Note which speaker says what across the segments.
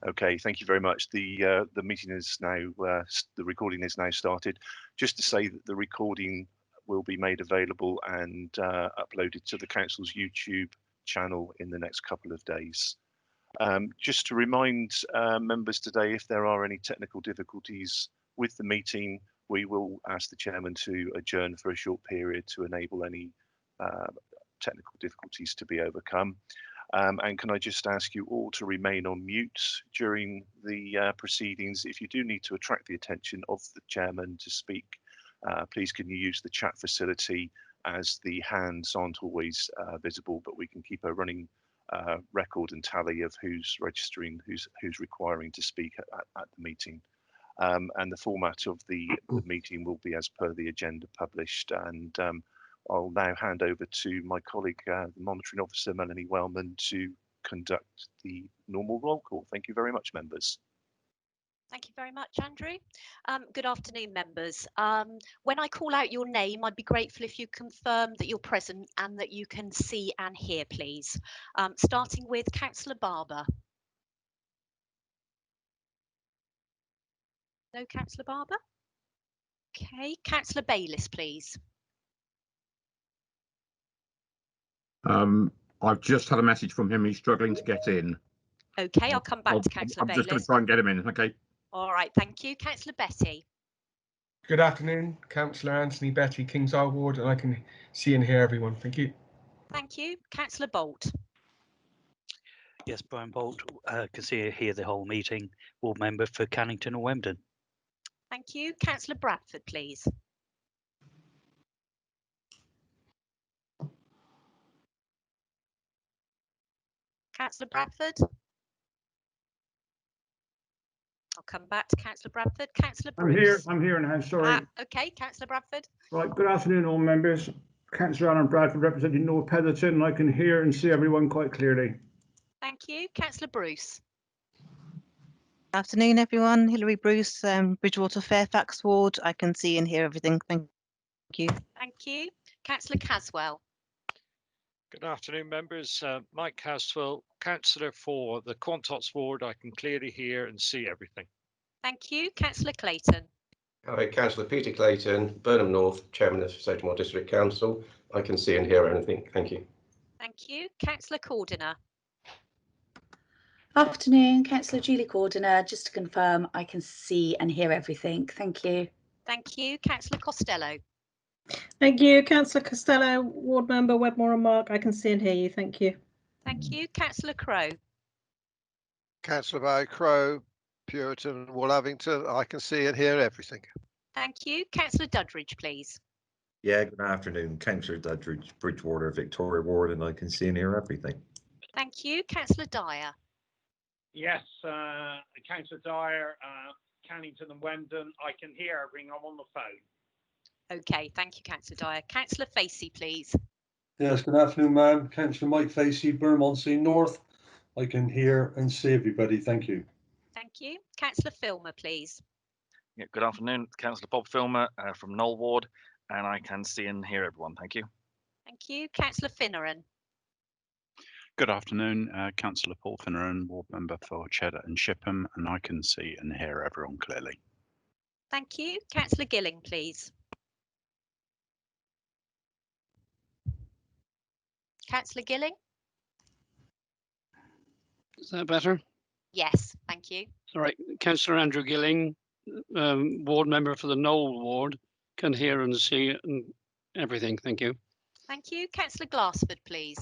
Speaker 1: Okay, thank you very much. The meeting is now, the recording is now started. Just to say that the recording will be made available and uploaded to the council's YouTube channel in the next couple of days. Just to remind members today, if there are any technical difficulties with the meeting, we will ask the chairman to adjourn for a short period to enable any technical difficulties to be overcome. And can I just ask you all to remain on mute during the proceedings? If you do need to attract the attention of the chairman to speak, please can you use the chat facility, as the hands aren't always visible, but we can keep a running record and tally of who's registering, who's requiring to speak at the meeting. And the format of the meeting will be as per the agenda published. And I'll now hand over to my colleague, the monitoring officer, Melanie Wellman, to conduct the normal roll call. Thank you very much, members.
Speaker 2: Thank you very much, Andrew. Good afternoon, members. When I call out your name, I'd be grateful if you confirm that you're present and that you can see and hear, please. Starting with Councillor Barber. No, Councillor Barber? Okay, Councillor Bayliss, please.
Speaker 3: I've just had a message from him. He's struggling to get in.
Speaker 2: Okay, I'll come back to Councillor Bayliss.
Speaker 3: I'm just going to try and get him in. Okay.
Speaker 2: All right, thank you. Councillor Betty.
Speaker 4: Good afternoon, Councillor Anthony Betty, Kings Isle Ward, and I can see and hear everyone. Thank you.
Speaker 2: Thank you. Councillor Bolt.
Speaker 5: Yes, Brian Bolt, can see and hear the whole meeting. Ward member for Cannington and Wemden.
Speaker 2: Thank you. Councillor Bradford, please. Councillor Bradford. I'll come back to Councillor Bradford. Councillor Bruce.
Speaker 6: I'm here now, sorry.
Speaker 2: Okay, Councillor Bradford.
Speaker 6: Right, good afternoon all members. Councillor Alan Bradford representing North Petherton, and I can hear and see everyone quite clearly.
Speaker 2: Thank you. Councillor Bruce.
Speaker 7: Afternoon everyone, Hilary Bruce, Bridgewater Fairfax Ward. I can see and hear everything. Thank you.
Speaker 2: Thank you. Councillor Caswell.
Speaker 8: Good afternoon, members. Mike Caswell, councillor for the Quantots Ward. I can clearly hear and see everything.
Speaker 2: Thank you. Councillor Clayton.
Speaker 9: Hi, Councillor Peter Clayton, Burnham North, Chairman of Sedgemoor District Council. I can see and hear anything. Thank you.
Speaker 2: Thank you. Councillor Cordiner.
Speaker 10: Afternoon, Councillor Julie Cordiner. Just to confirm, I can see and hear everything. Thank you.
Speaker 2: Thank you. Councillor Costello.
Speaker 11: Thank you. Councillor Costello, Ward Member Wedmore and Mark. I can see and hear you. Thank you.
Speaker 2: Thank you. Councillor Crowe.
Speaker 12: Councillor Barry Crowe, Puritan, Wallavington. I can see and hear everything.
Speaker 2: Thank you. Councillor Dudridge, please.
Speaker 13: Yeah, good afternoon. Councillor Dudridge, Bridgewater, Victoria Ward, and I can see and hear everything.
Speaker 2: Thank you. Councillor Dyer.
Speaker 14: Yes, Councillor Dyer, Cannington and Wemden. I can hear everything. I'm on the phone.
Speaker 2: Okay, thank you, Councillor Dyer. Councillor Facey, please.
Speaker 15: Yes, good afternoon, ma'am. Councillor Mike Facey, Bermondsey North. I can hear and see everybody. Thank you.
Speaker 2: Thank you. Councillor Filmer, please.
Speaker 16: Yeah, good afternoon. Councillor Bob Filmer from Knoll Ward, and I can see and hear everyone. Thank you.
Speaker 2: Thank you. Councillor Finneran.
Speaker 17: Good afternoon, Councillor Paul Finneran, Ward Member for Cheddar and Shipham, and I can see and hear everyone clearly.
Speaker 2: Thank you. Councillor Gilling, please. Councillor Gilling.
Speaker 18: Is that better?
Speaker 2: Yes, thank you.
Speaker 18: All right, Councillor Andrew Gilling, Ward Member for the Knoll Ward, can hear and see and everything. Thank you.
Speaker 2: Thank you. Councillor Glassford, please.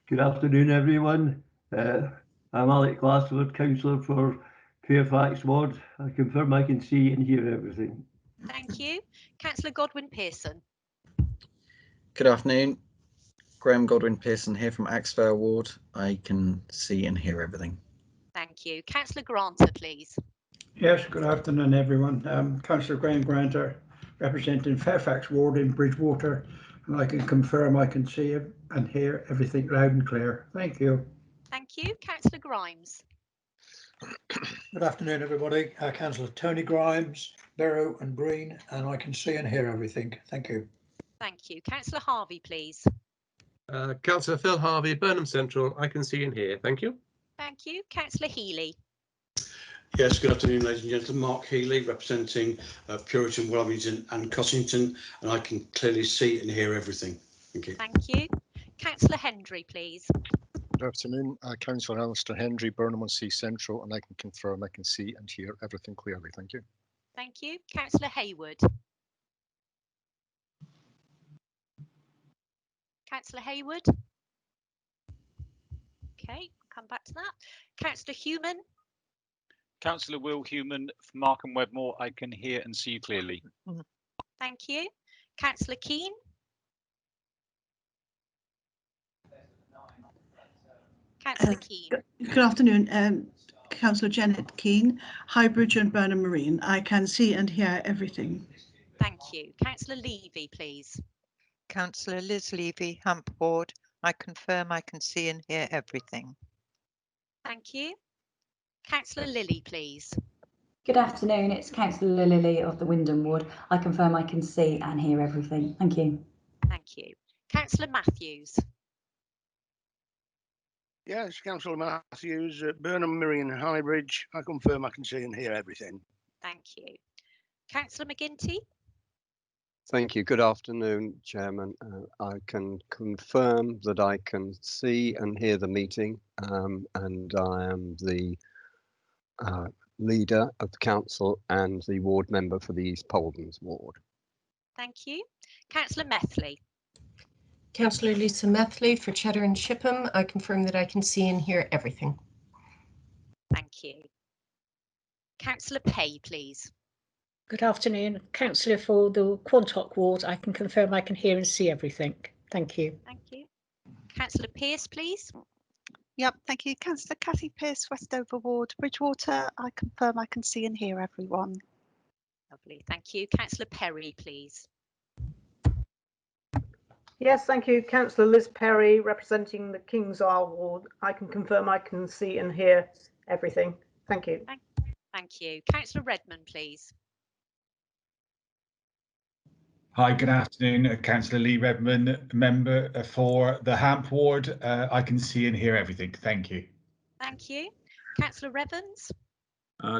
Speaker 19: Good afternoon, everyone. I'm Alec Glassford, Councillor for Fairfax Ward. I confirm I can see and hear everything.
Speaker 2: Thank you. Councillor Godwin Pearson.
Speaker 20: Good afternoon. Graham Godwin Pearson here from Axvale Ward. I can see and hear everything.
Speaker 2: Thank you. Councillor Granter, please.
Speaker 6: Yes, good afternoon, everyone. Councillor Graham Granter, representing Fairfax Ward in Bridgewater, and I can confirm I can see and hear everything loud and clear. Thank you.
Speaker 2: Thank you. Councillor Grimes.
Speaker 4: Good afternoon, everybody. Councillor Tony Grimes, Barrow and Breen, and I can see and hear everything. Thank you.
Speaker 2: Thank you. Councillor Harvey, please. Councillor Phil Harvey, Burnham Central. I can see and hear. Thank you. Thank you. Councillor Healy.
Speaker 21: Yes, good afternoon, ladies and gentlemen. Mark Healy, representing Puriton, Wellington and Cossington, and I can clearly see and hear everything. Thank you.
Speaker 2: Thank you. Councillor Hendry, please.
Speaker 22: Good afternoon, Councillor Alistair Hendry, Burnham-on-Sea Central, and I can confirm I can see and hear everything clearly. Thank you.
Speaker 2: Thank you. Councillor Hayward. Councillor Hayward. Okay, come back to that. Councillor Human.
Speaker 23: Councillor Will Human from Markham Wedmore, I can hear and see you clearly.
Speaker 2: Thank you. Councillor Keane. Councillor Keane.
Speaker 24: Good afternoon, Councillor Janet Keane, Highbridge and Burnham Marine. I can see and hear everything.
Speaker 2: Thank you. Councillor Levy, please.
Speaker 25: Councillor Liz Levy, Hamp Ward. I confirm I can see and hear everything.
Speaker 2: Thank you. Councillor Lilly, please.
Speaker 10: Good afternoon, it's Councillor Lily of the Wyndham Ward. I confirm I can see and hear everything. Thank you.
Speaker 2: Thank you. Councillor Matthews.
Speaker 26: Yes, Councillor Matthews, Burnham, Marine and Highbridge. I confirm I can see and hear everything.
Speaker 2: Thank you. Councillor McGinty.
Speaker 27: Thank you. Good afternoon, Chairman. I can confirm that I can see and hear the meeting, and I am the leader of the council and the ward member for the East Poldens ward.
Speaker 2: Thank you. Councillor Methley.
Speaker 28: Councillor Lisa Methley for Cheddar and Shipham. I confirm that I can see and hear everything.
Speaker 2: Thank you. Councillor Pay, please.
Speaker 11: Good afternoon, Councillor for the Quantock Ward. I can confirm I can hear and see everything. Thank you.
Speaker 2: Thank you. Councillor Pearce, please.
Speaker 29: Yep, thank you. Councillor Cathy Pearce, Westover Ward, Bridgewater. I confirm I can see and hear everyone.
Speaker 2: Lovely, thank you. Councillor Perry, please.
Speaker 30: Yes, thank you. Councillor Liz Perry, representing the King's Isle Ward. I can confirm I can see and hear everything. Thank you.
Speaker 2: Thank you. Councillor Redmond, please.
Speaker 31: Hi, good afternoon. Councillor Lee Redmond, member for the Hamp Ward. I can see and hear everything. Thank you.
Speaker 2: Thank you. Councillor Revens.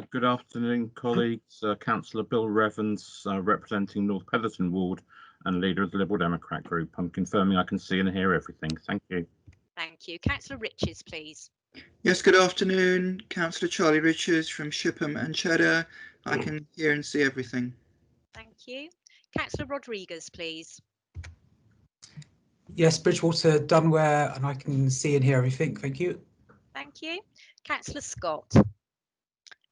Speaker 3: Good afternoon, colleagues. Councillor Bill Revens, representing North Petherton Ward and leader of the Liberal Democrat group. I'm confirming I can see and hear everything. Thank you.
Speaker 2: Thank you. Councillor Riches, please.
Speaker 32: Yes, good afternoon. Councillor Charlie Richards from Shipham and Cheddar. I can hear and see everything.
Speaker 2: Thank you. Councillor Rodriguez, please.
Speaker 33: Yes, Bridgewater, Dunware, and I can see and hear everything. Thank you.
Speaker 2: Thank you. Councillor Scott.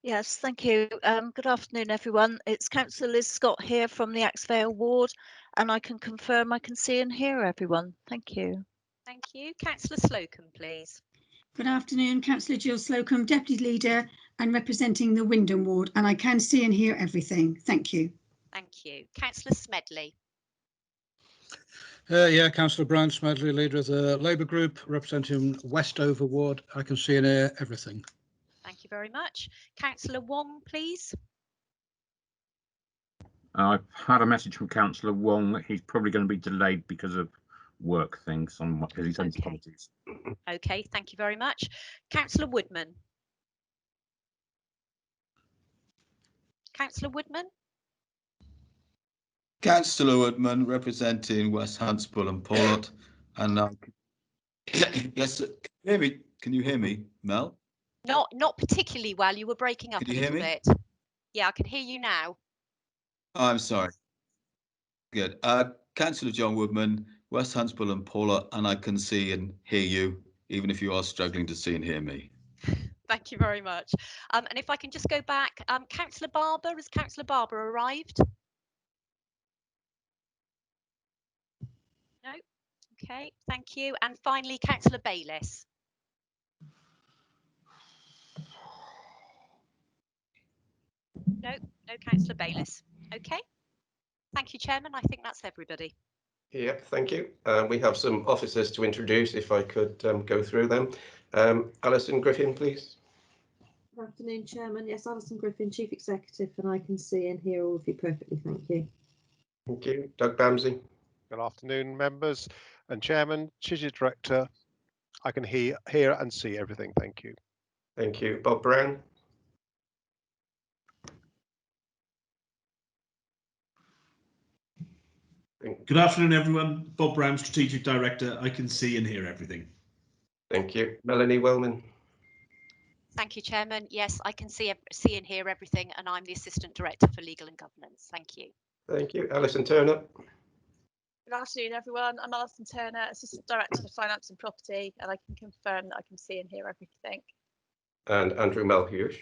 Speaker 29: Yes, thank you. Good afternoon, everyone. It's Councillor Liz Scott here from the Axevale Ward, and I can confirm I can see and hear everyone. Thank you.
Speaker 2: Thank you. Councillor Slocum, please.
Speaker 34: Good afternoon, Councillor Jill Slocum, Deputy Leader and representing the Wyndham Ward, and I can see and hear everything. Thank you.
Speaker 2: Thank you. Councillor Smedley.
Speaker 35: Yeah, Councillor Brown Smedley, leader of the Labour Group, representing Westover Ward. I can see and hear everything.
Speaker 2: Thank you very much. Councillor Wong, please.
Speaker 3: I've had a message from Councillor Wong. He's probably going to be delayed because of work things on his own policies.
Speaker 2: Okay, thank you very much. Councillor Woodman. Councillor Woodman.
Speaker 36: Councillor Woodman, representing West Huntsville and Paulet, and yes, hear me? Can you hear me, Mel?
Speaker 2: Not particularly well. You were breaking up
Speaker 36: Can
Speaker 2: a
Speaker 36: you hear
Speaker 2: little
Speaker 36: me?
Speaker 2: bit. Yeah, I can hear you now.
Speaker 36: I'm sorry. Good. Councillor John Woodman, West Huntsville and Paulet, and I can see and hear you, even if you are struggling to see and hear me.
Speaker 2: Thank you very much. And if I can just go back, Councillor Barber, has Councillor Barber arrived? No. Okay, thank you. And finally, Councillor Bayliss. No, Councillor Bayliss. Okay. Thank you, Chairman. I think that's everybody.
Speaker 9: Yeah, thank you. We have some officers to introduce, if I could go through them. Alison Griffin, please.
Speaker 37: Good afternoon, Chairman. Yes, Alison Griffin, Chief Executive, and I can see and hear all of you perfectly. Thank you.
Speaker 9: Thank you. Doug Bamsey.
Speaker 12: Good afternoon, members and Chairman, Chief Director. I can hear and see everything. Thank you.
Speaker 9: Thank you. Bob Brown.
Speaker 1: Good afternoon, everyone. Bob Brown, Strategic Director. I can see and hear everything.
Speaker 9: Thank you. Melanie Wellman.
Speaker 2: Thank you, Chairman. Yes, I can see and hear everything, and I'm the Assistant Director for Legal and Governance. Thank you.
Speaker 9: Thank you. Alison Turner.
Speaker 4: Good afternoon, everyone. I'm Alison Turner, Assistant Director for Finance and Property, and I can confirm that I can see and hear everything.
Speaker 9: And Andrew Melhuish.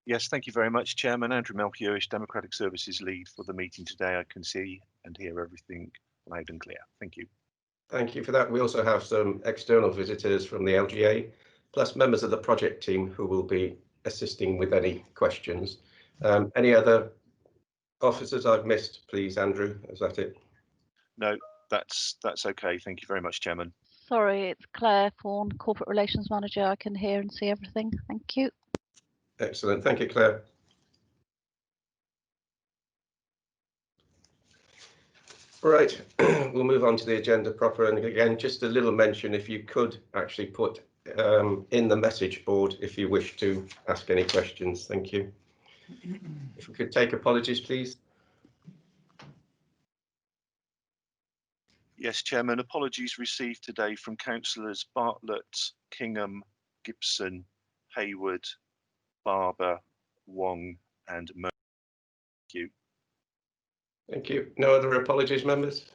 Speaker 5: Yes, thank you very much, Chairman. Andrew Melhuish, Democratic Services Lead for the meeting today. I can see and hear everything loud and clear. Thank you.
Speaker 9: Thank you for that. We also have some external visitors from the LGA, plus members of the project team who will be assisting with any questions. Any other officers I've missed, please, Andrew? Is that it?
Speaker 5: No, that's okay. Thank you very much, Chairman.
Speaker 29: Sorry, it's Claire Fawn, Corporate Relations Manager. I can hear and see everything. Thank you.
Speaker 9: Excellent. Thank you, Claire. Right, we'll move on to the agenda proper. And again, just a little mention, if you could actually put in the message board if you wish to ask any questions. Thank you. If we could take apologies, please.
Speaker 5: Yes, Chairman. Apologies received today from Councillors Bartlett, Kingham, Gibson, Hayward, Barber, Wong and Mo. Thank you.
Speaker 9: Thank you. No other apologies, members?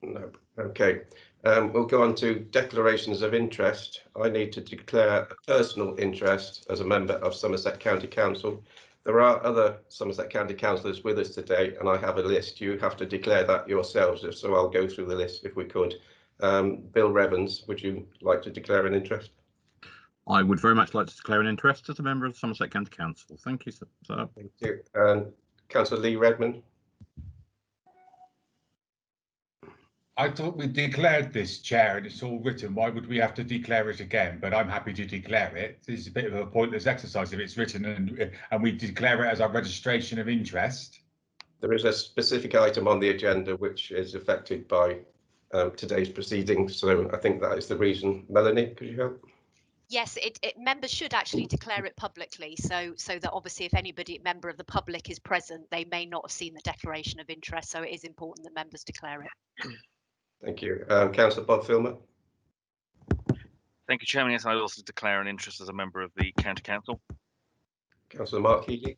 Speaker 9: No. Okay. We'll go on to declarations of interest. I need to declare a personal interest as a member of Somerset County Council. There are other Somerset County councillors with us today, and I have a list. You have to declare that yourselves, so I'll go through the list if we could. Bill Revens, would you like to declare an interest?
Speaker 3: I would very much like to declare an interest as a member of the Somerset County Council. Thank you, sir.
Speaker 9: Thank you. And Councillor Lee Redmond.
Speaker 31: I thought we declared this, Chair, and it's all written. Why would we have to declare it again? But I'm happy to declare it. It's a bit of a pointless exercise if it's written and we declare it as our registration of interest.
Speaker 9: There is a specific item on the agenda which is affected by today's proceedings, so I think that is the reason. Melanie, could you help?
Speaker 2: Yes, members should actually declare it publicly, so that obviously if anybody member of the public is present, they may not have seen the declaration of interest, so it is important that members declare it.
Speaker 9: Thank you. Councillor Bob Filmer.
Speaker 6: Thank you, Chairman. Yes, I also declare an interest as a member of the County Council.
Speaker 9: Councillor Mark Healy.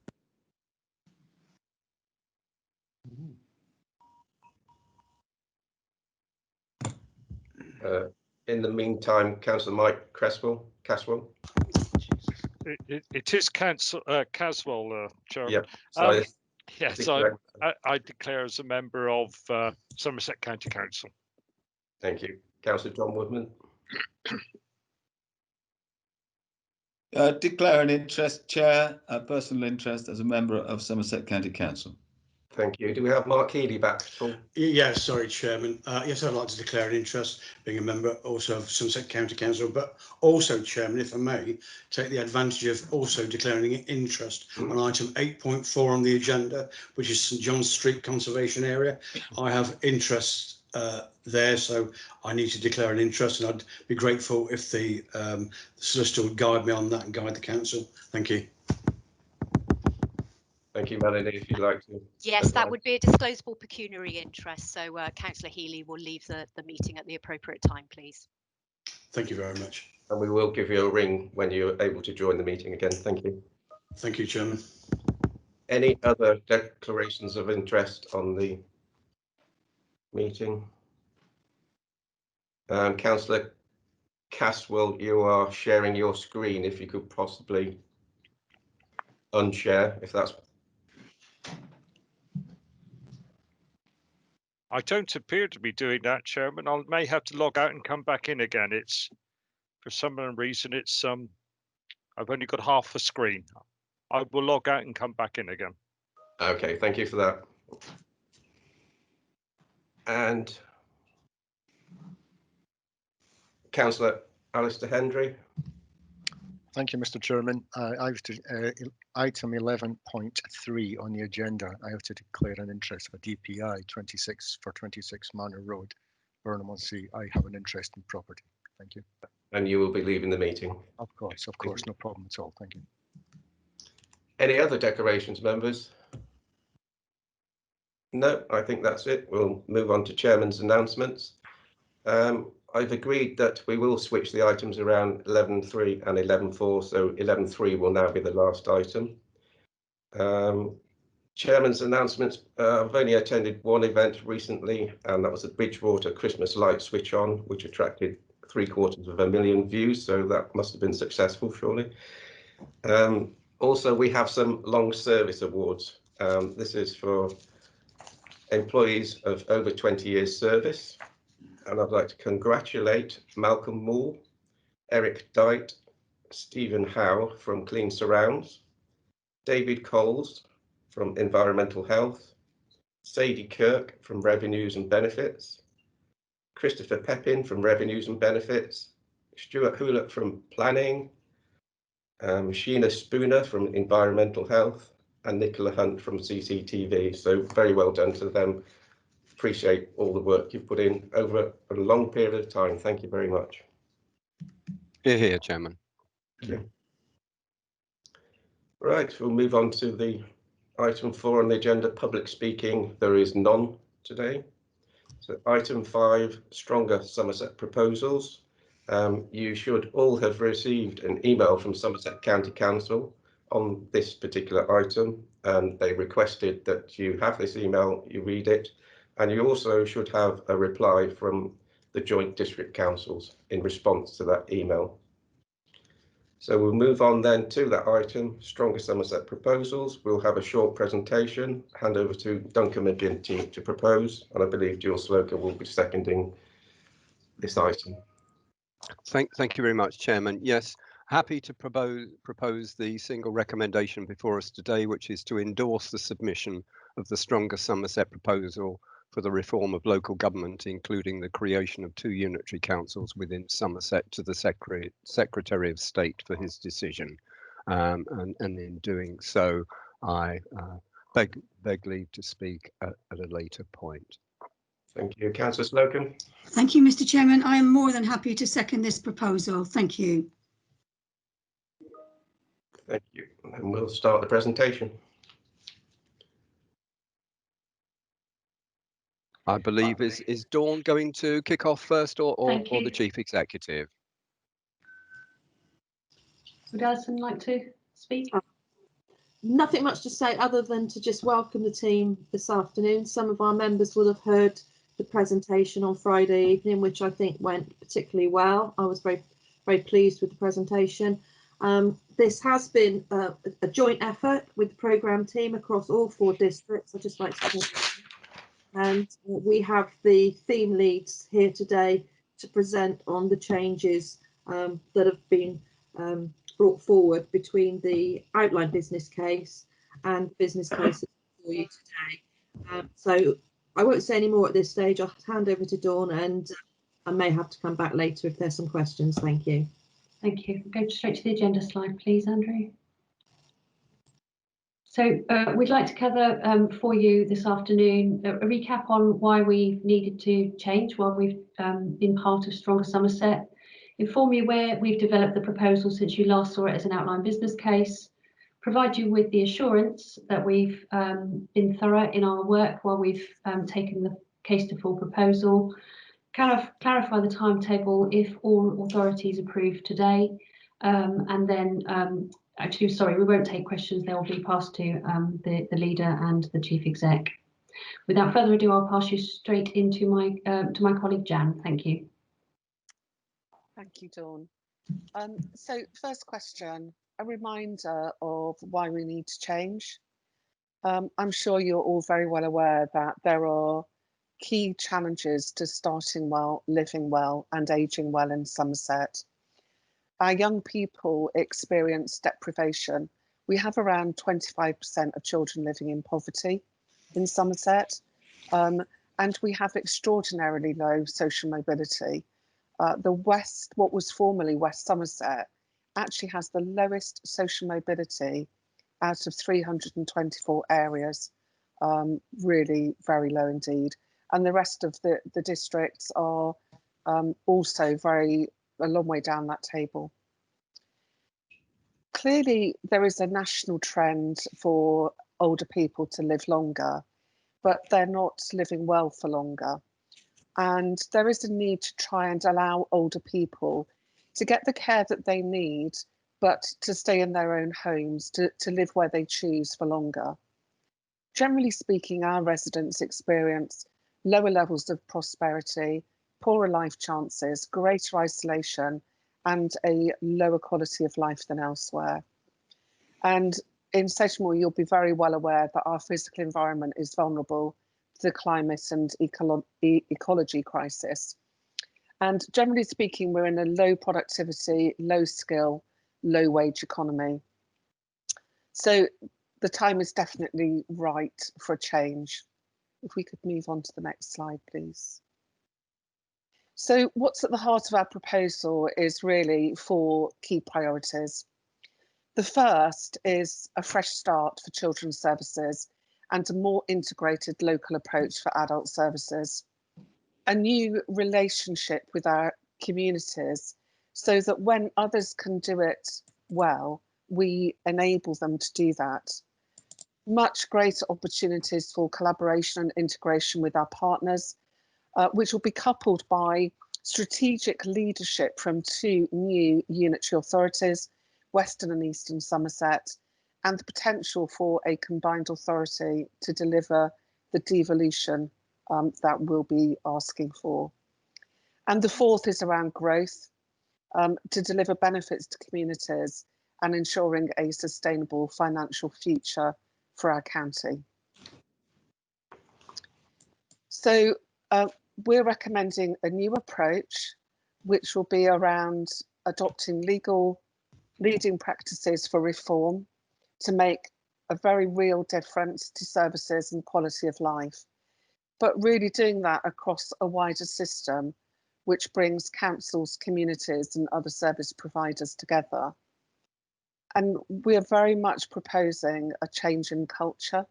Speaker 9: In the meantime, Councillor Mike Caswell.
Speaker 7: It is Caswell, Chairman.
Speaker 9: Yep. So
Speaker 7: yes, I declare as a member of Somerset County Council.
Speaker 9: Thank you. Councillor John Woodman.
Speaker 36: Declare an interest, Chair, a personal interest as a member of Somerset County Council.
Speaker 9: Thank you. Do we have Mark Healy back at all?
Speaker 1: Yes, sorry, Chairman. Yes, I'd like to declare an interest, being a member also of Somerset County Council, but also, Chairman, if I may, take the advantage of also declaring an interest on item 8.4 on the agenda, which is St John's Street Conservation Area. I have interest there, so I need to declare an interest, and I'd be grateful if the solicitor would guide me on that and guide the council. Thank you.
Speaker 9: Thank you, Melanie, if you'd like to.
Speaker 2: Yes, that would be a disclosable pecuniary interest, so Councillor Healy will leave the meeting at the appropriate time, please.
Speaker 1: Thank you very much.
Speaker 9: And we will give you a ring when you're able to join the meeting again. Thank you.
Speaker 1: Thank you, Chairman.
Speaker 9: Any other declarations of interest on the meeting? Councillor Caswell, you are sharing your screen. If you could possibly unshare, if that's...
Speaker 7: I don't appear to be doing that, Chairman. I may have to log out and come back in again. It's for some reason it's I've only got half a screen. I will log out and come back in again.
Speaker 9: Okay, thank you for that. And Councillor Alistair Hendry.
Speaker 8: Thank you, Mr. Chairman. I have to item 11.3 on the agenda. I have to declare an interest for DPI 26 Manor Road, Burnham-on-Sea. I have an interest in property. Thank you.
Speaker 9: And you will be leaving the meeting?
Speaker 8: Of course, no problem at all. Thank you.
Speaker 9: Any other declarations, members? No, I think that's it. We'll move on to Chairman's announcements. I've agreed that we will switch the items around 11.3 and 11.4, so 11.3 will now be the last item. Chairman's announcements. I've only attended one event recently, and that was the Bridgewater Christmas light switch on, which attracted 750,000 views, so that must have been successful, surely. Also, we have some long service awards. This is for employees of over 20 years service, and I'd like to congratulate Malcolm Moore, Eric Dyte, Stephen Howe from Clean Surrounds, David Coles from Environmental Health, Sadie Kirk from Revenues and Benefits, Christopher Pepin from Revenues and Benefits, Stuart Hulett from Planning, Sheena Spooner from Environmental Health, and Nicola Hunt from CCTV. So very well done to them. Appreciate all the work you've put in over a long period of time. Thank you very much.
Speaker 10: Hear, hear, Chairman.
Speaker 9: Thank you. Right, we'll move on to the item 4 on the agenda, public speaking. There is none today. So item 5, stronger Somerset proposals. You should all have received an email from Somerset County Council on this particular item, and they requested that you have this email, you read it, and you also should have a reply from the joint district councils in response to that email. So we'll move on then to that item, stronger Somerset proposals. We'll have a short presentation, hand over to Duncan McGinty to propose, and I believe Jill Sloker will be seconding this item.
Speaker 10: Thank you very much, Chairman. Yes, happy to propose the single recommendation before us today, which is to endorse the submission of the stronger Somerset proposal for the reform of local government, including the creation of 2 unitary councils within Somerset, to the Secretary of State for his decision. And in doing so, I beg leave to speak at a later point.
Speaker 9: Thank you. Councillor Slocum.
Speaker 34: Thank you, Mr. Chairman. I am more than happy to second this proposal. Thank you.
Speaker 9: Thank you. And we'll start the presentation.
Speaker 10: I believe is Dawn going to kick off first, or the Chief Executive?
Speaker 37: Would Alison like to speak? Nothing much to say other than to just welcome the team this afternoon. Some of our members will have heard the presentation on Friday evening, which I think went particularly well. I was very pleased with the presentation. This has been a joint effort with the programme team across all 4 districts. I'd just like to thank you. And we have the theme leads here today to present on the changes that have been brought forward between the outline business case and business cases for you today. So I won't say any more at this stage. I'll hand over to Dawn, and I may have to come back later if there's some questions. Thank you. Thank you. Go straight to the agenda slide, please, Andrew. So we'd like to cover for you this afternoon a recap on why we've needed to change while we've been part of Stronger Somerset, inform you where we've developed the proposal since you last saw it as an outline business case, provide you with the assurance that we've been thorough in our work while we've taken the case to full proposal, kind of clarify the timetable if all authorities approve today, and then actually, sorry, we won't take questions. They will be passed to the leader and the chief exec. Without further ado, I'll pass you straight into my colleague Jan. Thank you.
Speaker 13: Thank you, Dawn. So first question, a reminder of why we need to change. I'm sure you're all very well aware that there are key challenges to starting well, living well and ageing well in Somerset. Our young people experience deprivation. We have around 25% of children living in poverty in Somerset, and we have extraordinarily low social mobility. The West, what was formerly West Somerset, actually has the lowest social mobility out of 324 areas, really very low indeed. And the rest of the districts are also a long way down that table. clearly there is a national trend for older people to live longer, but they're not living well for longer. And there is a need to try and allow older people to get the care that they need, but to stay in their own homes, to live where they choose for longer. Generally speaking, our residents experience lower levels of prosperity, poorer life chances, greater isolation, and a lower quality of life than elsewhere. And in Sedgemoor, you'll be very well aware that our physical environment is vulnerable to the climate and ecology crisis. And generally speaking, we're in a low productivity, low skill, low wage economy. So the time is definitely right for a change. If we could move on to the next slide, please. So what's at the heart of our proposal is really 4 key priorities. The first is a fresh start for children's services and a more integrated local approach for adult services. A new relationship with our communities so that when others can do it well, we enable them to do that. Much greater opportunities for collaboration and integration with our partners, which will be coupled by strategic leadership from 2 new unitary authorities, Western and Eastern Somerset, and the potential for a combined authority to deliver the devolution that we'll be asking for. And the 4th is around growth, to deliver benefits to communities and ensuring a sustainable financial future for our county. So we're recommending a new approach, which will be around adopting leading practices for reform to make a very real difference to services and quality of life, but really doing that across a wider system, which brings councils, communities and other service providers together. And we are very much proposing a change in culture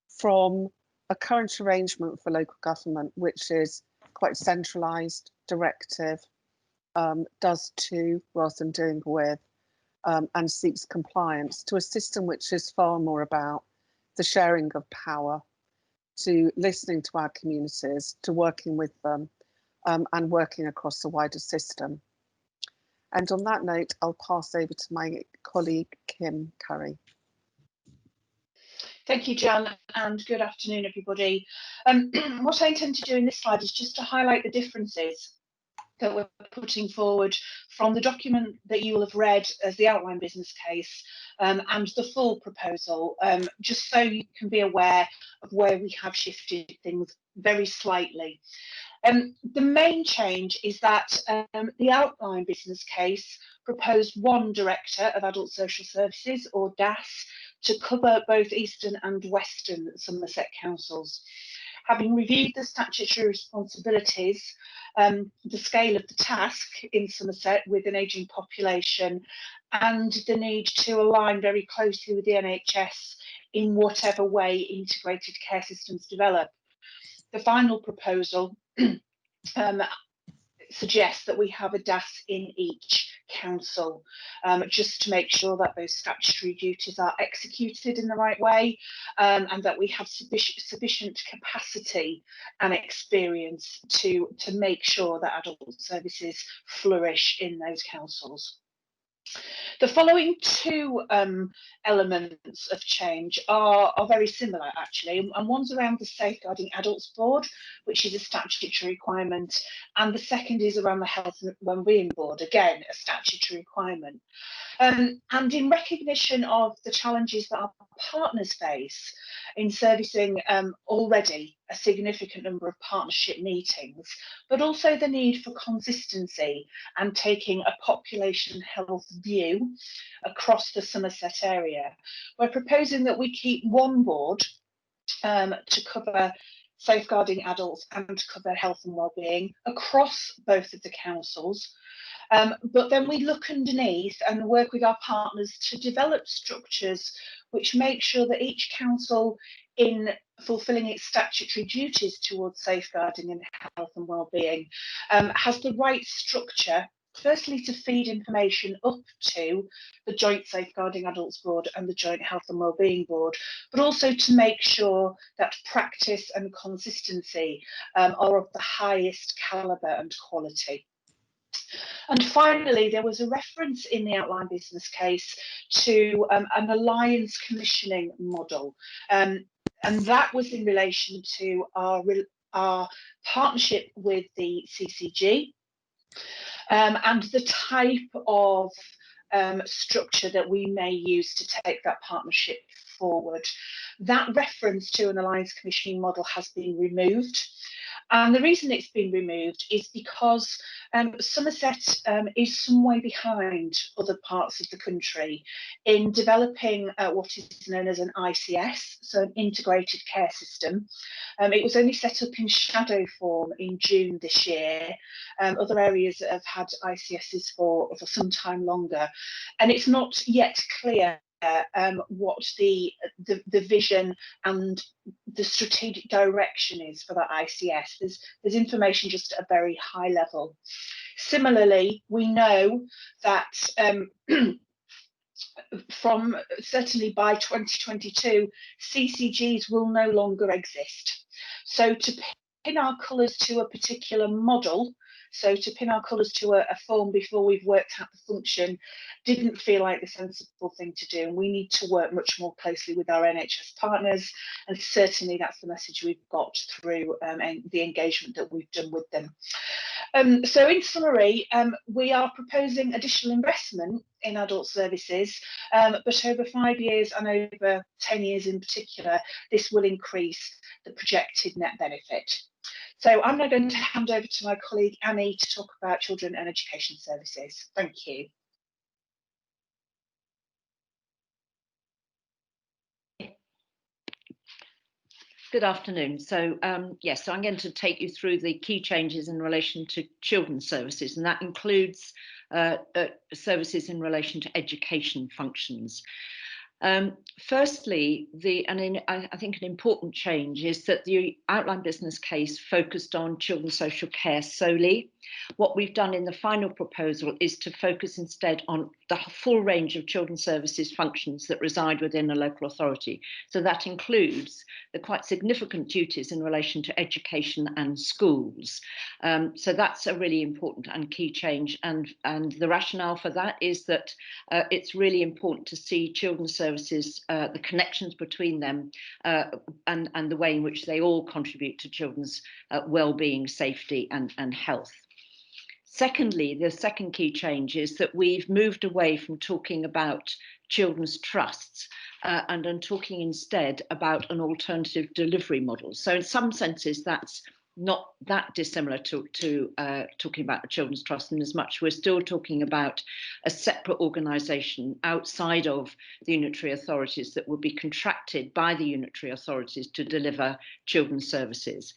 Speaker 13: from a current arrangement for local government, which is quite centralised, directive, does to rather than doing with, and seeks compliance, to a system which is far more about the sharing of power, to listening to our communities, to working with them, and working across the wider system. And on that note, I'll pass over to my colleague, Kim Curry.
Speaker 11: Thank you, Jan, and good afternoon, everybody. What I intend to do in this slide is just to highlight the differences that we're putting forward from the document that you will have read as the outline business case and the full proposal, just so you can be aware of where we have shifted things very slightly. The main change is that the outline business case proposed 1 Director of Adult Social Services, or DAS, to cover both Eastern and Western Somerset councils. Having reviewed the statutory responsibilities, the scale of the task in Somerset with an ageing population, and the need to align very closely with the NHS in whatever way integrated care systems develop, the final proposal suggests that we have a DAS in each council, just to make sure that those statutory duties are executed in the right way, and that we have sufficient capacity and experience to make sure that adult services flourish in those councils. The following 2 elements of change are very similar, actually, and one's around the Safeguarding Adults Board, which is a statutory requirement, and the second is around the Health and Wellbeing Board, again a statutory requirement. And in recognition of the challenges that our partners face in servicing already a significant number of partnership meetings, but also the need for consistency and taking a population health view across the Somerset area, we're proposing that we keep 1 board to cover safeguarding adults and to cover health and wellbeing across both of the councils. But then we look underneath and work with our partners to develop structures which make sure that each council, in fulfilling its statutory duties towards safeguarding and health and wellbeing, has the right structure, firstly to feed information up to the Joint Safeguarding Adults Board and the Joint Health and Wellbeing Board, but also to make sure that practice and consistency are of the highest calibre and quality. And finally, there was a reference in the outline business case to an alliance commissioning model, and that was in relation to our partnership with the CCG and the type of structure that we may use to take that partnership forward. That reference to an alliance commissioning model has been removed. And the reason it's been removed is because Somerset is some way behind other parts of the country in developing what is known as an ICS, so an integrated care system. It was only set up in shadow form in June this year. Other areas have had ICSs for some time longer, and it's not yet clear what the vision and the strategic direction is for that ICS. There's information just at a very high level. Similarly, we know that from certainly by 2022, CCGs will no longer exist. So to pin our colours to a particular model, so to pin our colours to a form before we've worked out the function, didn't feel like the sensible thing to do. And we need to work much more closely with our NHS partners. And certainly that's the message we've got through the engagement that we've done with them. So in summary, we are proposing additional investment in adult services, but over 5 years and over 10 years in particular, this will increase the projected net benefit. So I'm now going to hand over to my colleague Annie to talk about children and education services. Thank you.
Speaker 14: Good afternoon. So yes, so I'm going to take you through the key changes in relation to children's services, and that includes services in relation to education functions. Firstly, I think an important change is that the outline business case focused on children's social care solely. What we've done in the final proposal is to focus instead on the full range of children's services functions that reside within a local authority. So that includes the quite significant duties in relation to education and schools. So that's a really important and key change. And the rationale for that is that it's really important to see children's services, the connections between them and the way in which they all contribute to children's well-being, safety and health. Secondly, the second key change is that we've moved away from talking about children's trusts and are talking instead about an alternative delivery model. So in some senses, that's not that dissimilar to talking about a children's trust, in as much we're still talking about a separate organisation outside of the unitary authorities that will be contracted by the unitary authorities to deliver children's services.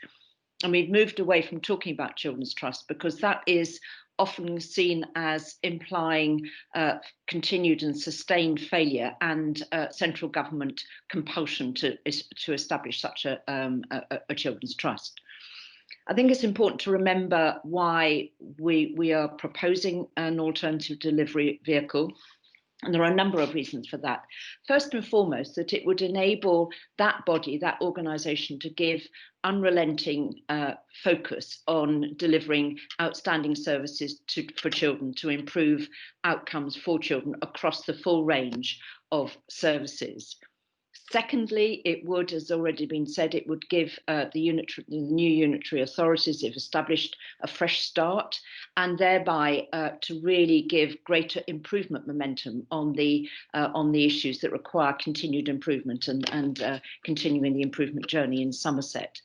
Speaker 14: And we've moved away from talking about children's trust because that is often seen as implying continued and sustained failure and central government compulsion to establish such a children's trust. I think it's important to remember why we are proposing an alternative delivery vehicle. And there are a number of reasons for that. First and foremost, that it would enable that body, that organisation, to give unrelenting focus on delivering outstanding services for children, to improve outcomes for children across the full range of services. Secondly, it would, as already been said, it would give the new unitary authorities, if established, a fresh start, and thereby to really give greater improvement momentum on the issues that require continued improvement and continuing the improvement journey in Somerset.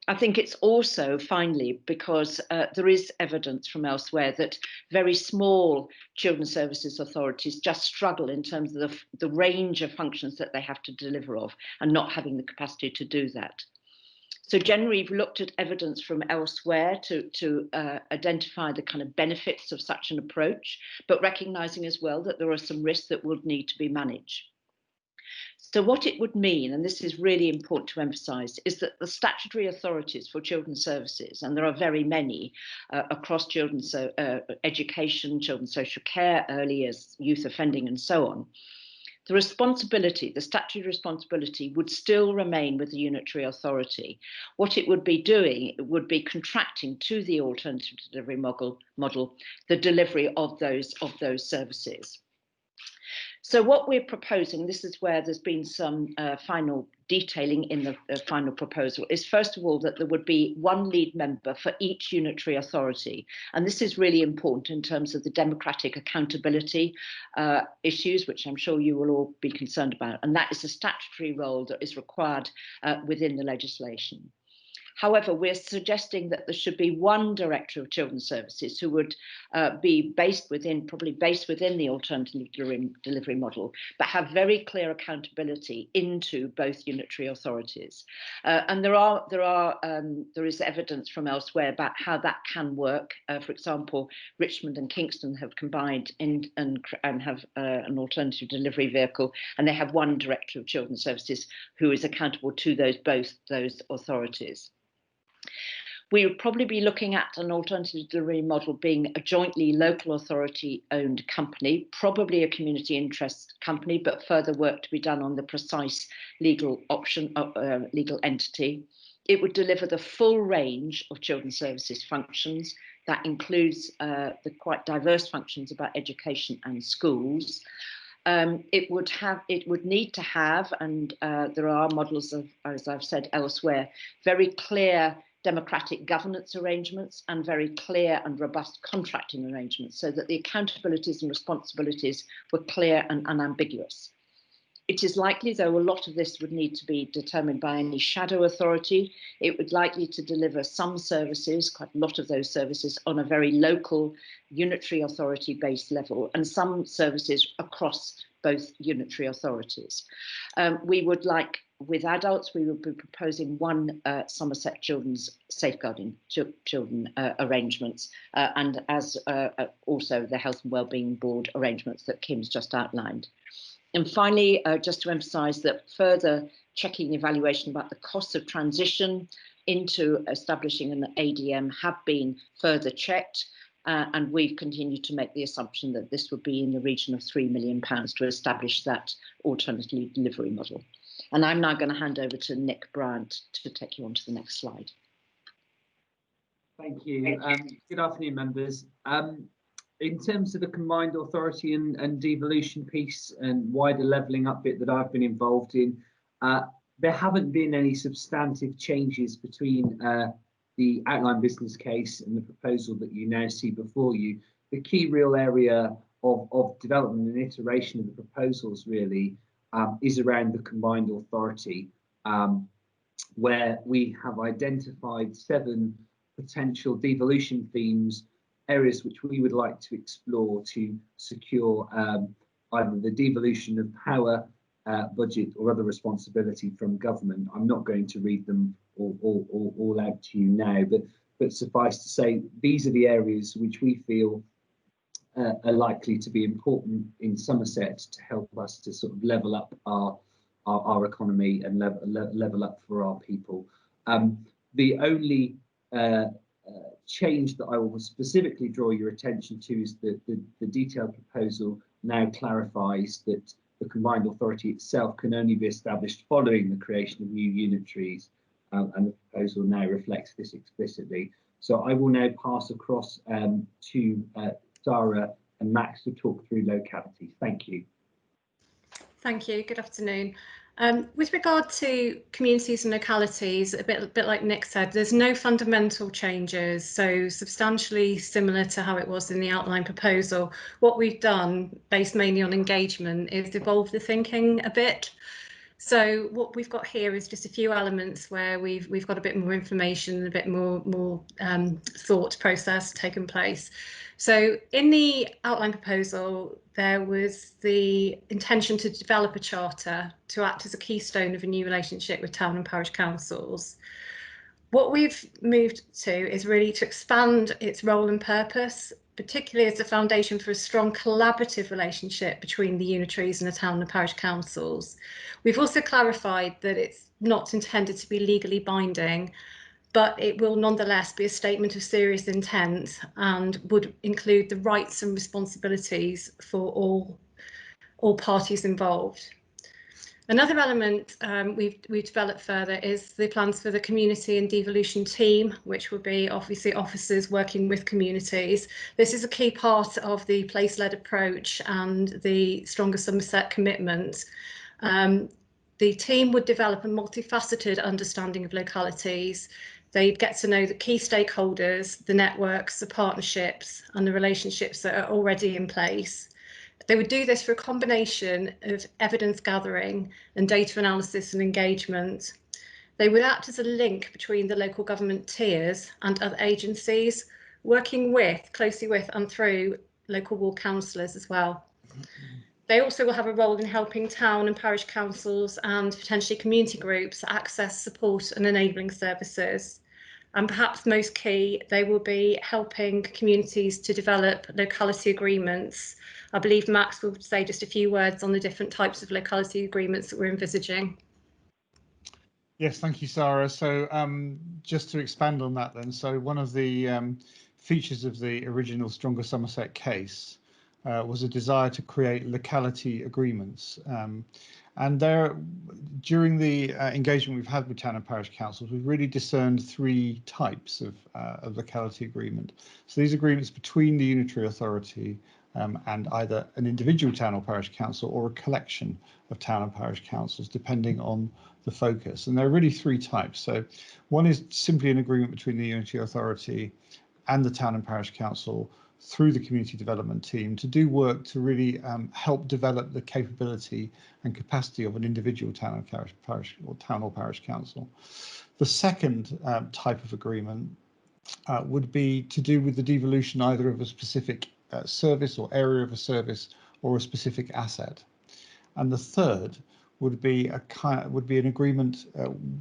Speaker 14: I think it's also, finally, because there is evidence from elsewhere that very small children's services authorities just struggle in terms of the range of functions that they have to deliver of and not having the capacity to do that. So generally, we've looked at evidence from elsewhere to identify the kind of benefits of such an approach, but recognising as well that there are some risks that would need to be managed. So what it would mean, and this is really important to emphasise, is that the statutory authorities for children's services, and there are very many across children's education, children's social care, early years, youth offending and so on, the responsibility, the statutory responsibility would still remain with the unitary authority. What it would be doing, it would be contracting to the alternative delivery model the delivery of those services. So what we're proposing, this is where there's been some final detailing in the final proposal, is first of all that there would be one lead member for each unitary authority. And this is really important in terms of the democratic accountability issues, which I'm sure you will all be concerned about. And that is a statutory role that is required within the legislation. However, we're suggesting that there should be one Director of Children's Services who would be probably based within the alternative delivery model, but have very clear accountability into both unitary authorities. And there is evidence from elsewhere about how that can work. For example, Richmond and Kingston have combined and have an alternative delivery vehicle, and they have one Director of Children's Services who is accountable to both those authorities. We would probably be looking at an alternative delivery model being a jointly local authority owned company, probably a community interest company, but further work to be done on the precise legal entity. It would deliver the full range of children's services functions. That includes the quite diverse functions about education and schools. It would need to have, and there are models of, as I've said elsewhere, very clear democratic governance arrangements and very clear and robust contracting arrangements so that the accountabilities and responsibilities were clear and unambiguous. It is likely, though, a lot of this would need to be determined by any shadow authority. It would likely to deliver some services, quite a lot of those services, on a very local unitary authority based level, and some services across both unitary authorities. We would like, with adults, we would be proposing one Somerset Children's Safeguarding Children arrangements, and as also the Health and Wellbeing Board arrangements that Kim's just outlined. And finally, just to emphasise that further checking and evaluation about the costs of transition into establishing an ADM have been further checked, and we've continued to make the assumption that this would be in the region of £3 million to establish that alternative delivery model. And I'm now going to hand over to Nick Bryant to take you on to the next slide.
Speaker 15: Thank you. Good afternoon, members. In terms of the combined authority and devolution piece and wider levelling up bit that I've been involved in, there haven't been any substantive changes between the outline business case and the proposal that you now see before you. The key real area of development and iteration of the proposals really is around the combined authority, where we have identified 7 potential devolution themes, areas which we would like to explore to secure either the devolution of power, budget or other responsibility from government. I'm not going to read them all out to you now, but suffice to say, these are the areas which we feel are likely to be important in Somerset to help us to sort of level up our economy and level up for our people. The only change that I will specifically draw your attention to is that the detailed proposal now clarifies that the combined authority itself can only be established following the creation of new unitaries, and the proposal now reflects this explicitly. So I will now pass across to Dara and Max to talk through locality. Thank you.
Speaker 16: Thank you. Good afternoon. With regard to communities and localities, a bit like Nick said, there's no fundamental changes, so substantially similar to how it was in the outline proposal. What we've done, based mainly on engagement, is evolve the thinking a bit. So what we've got here is just a few elements where we've got a bit more information, a bit more thought process taken place. So in the outline proposal, there was the intention to develop a charter to act as a keystone of a new relationship with town and parish councils. What we've moved to is really to expand its role and purpose particularly as the foundation for a strong collaborative relationship between the unitaries and the town and parish councils. We've also clarified that it's not intended to be legally binding, but it will nonetheless be a statement of serious intent and would include the rights and responsibilities for all parties involved. Another element we've developed further is the plans for the community and devolution team, which will be obviously officers working with communities. This is a key part of the place-led approach and the Stronger Somerset commitment. The team would develop a multifaceted understanding of localities. They'd get to know the key stakeholders, the networks, the partnerships, and the relationships that are already in place. They would do this for a combination of evidence gathering and data analysis and engagement. They would act as a link between the local government tiers and other agencies, working closely with and through local ward councillors as well. They also will have a role in helping town and parish councils and potentially community groups access support and enabling services. And perhaps most key, they will be helping communities to develop locality agreements. I believe Max will say just a few words on the different types of locality agreements that we're envisaging.
Speaker 12: Yes, thank you, Sarah. So just to expand on that then, so one of the features of the original Stronger Somerset case was a desire to create locality agreements. And there, during the engagement we've had with town and parish councils, we've really discerned three types of locality agreement. So these agreements between the unitary authority and either an individual town or parish council or a collection of town and parish councils, depending on the focus. And there are really three types. So one is simply an agreement between the unitary authority and the town and parish council through the community development team to do work to really help develop the capability and capacity of an individual town and parish council. The second type of agreement would be to do with the devolution either of a specific service or area of a service or a specific asset. And the third would be an agreement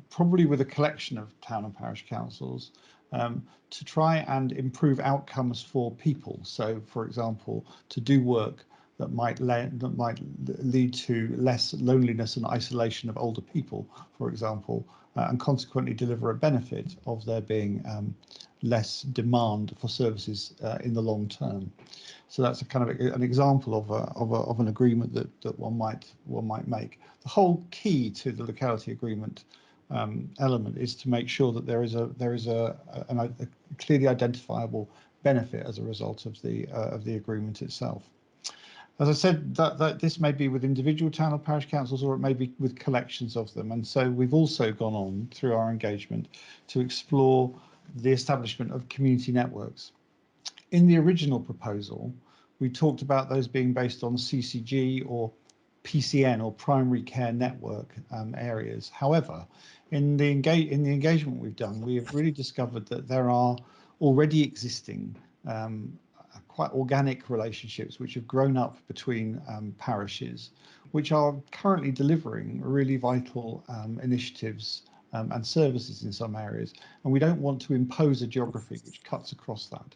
Speaker 12: probably with a collection of town and parish councils to try and improve outcomes for people. So, for example, to do work that might lead to less loneliness and isolation of older people, for example, and consequently deliver a benefit of there being less demand for services in the long term. So that's a kind of an example of an agreement that one might make. The whole key to the locality agreement element is to make sure that there is a clearly identifiable benefit as a result of the agreement itself. As I said, that this may be with individual town or parish councils, or it may be with collections of them. And so we've also gone on through our engagement to explore the establishment of community networks. In the original proposal, we talked about those being based on CCG or PCN or primary care network areas. However, in the engagement we've done, we have really discovered that there are already existing quite organic relationships which have grown up between parishes, which are currently delivering really vital initiatives and services in some areas, and we don't want to impose a geography which cuts across that.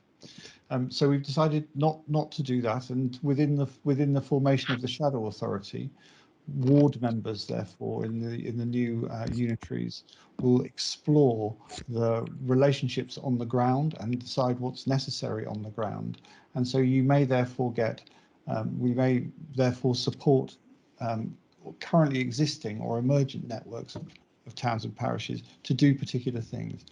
Speaker 12: So we've decided not to do that, and within the formation of the shadow authority, ward members, therefore, in the new unitaries, will explore the relationships on the ground and decide what's necessary on the ground. And so you may therefore we may therefore support currently existing or emergent networks of towns and parishes to do particular things.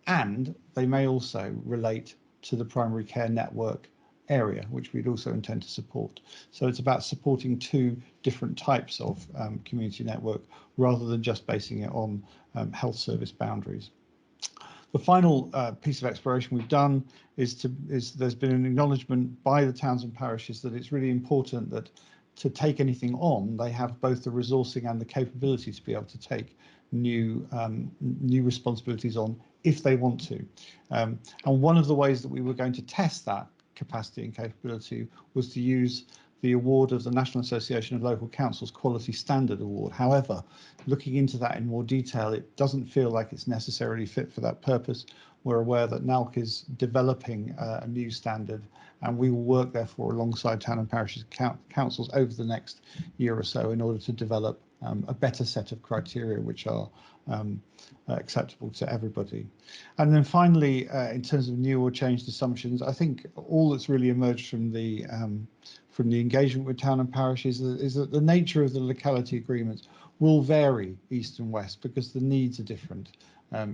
Speaker 12: And they may also relate to the primary care network area, which we'd also intend to support. So it's about supporting two different types of community network rather than just basing it on health service boundaries. The final piece of exploration we've done is there's been an acknowledgement by the towns and parishes that it's really important that to take anything on, they have both the resourcing and the capability to be able to take new responsibilities on if they want to. And one of the ways that we were going to test that capacity and capability was to use the award of the National Association of Local Councils Quality Standard Award. However, looking into that in more detail, it doesn't feel like it's necessarily fit for that purpose. We're aware that NALC is developing a new standard, and we will work therefore alongside town and parishes councils over the next year or so in order to develop a better set of criteria which are acceptable to everybody. And then finally, in terms of new or changed assumptions, I think all that's really emerged from the engagement with town and parishes is that the nature of the locality agreements will vary east and west because the needs are different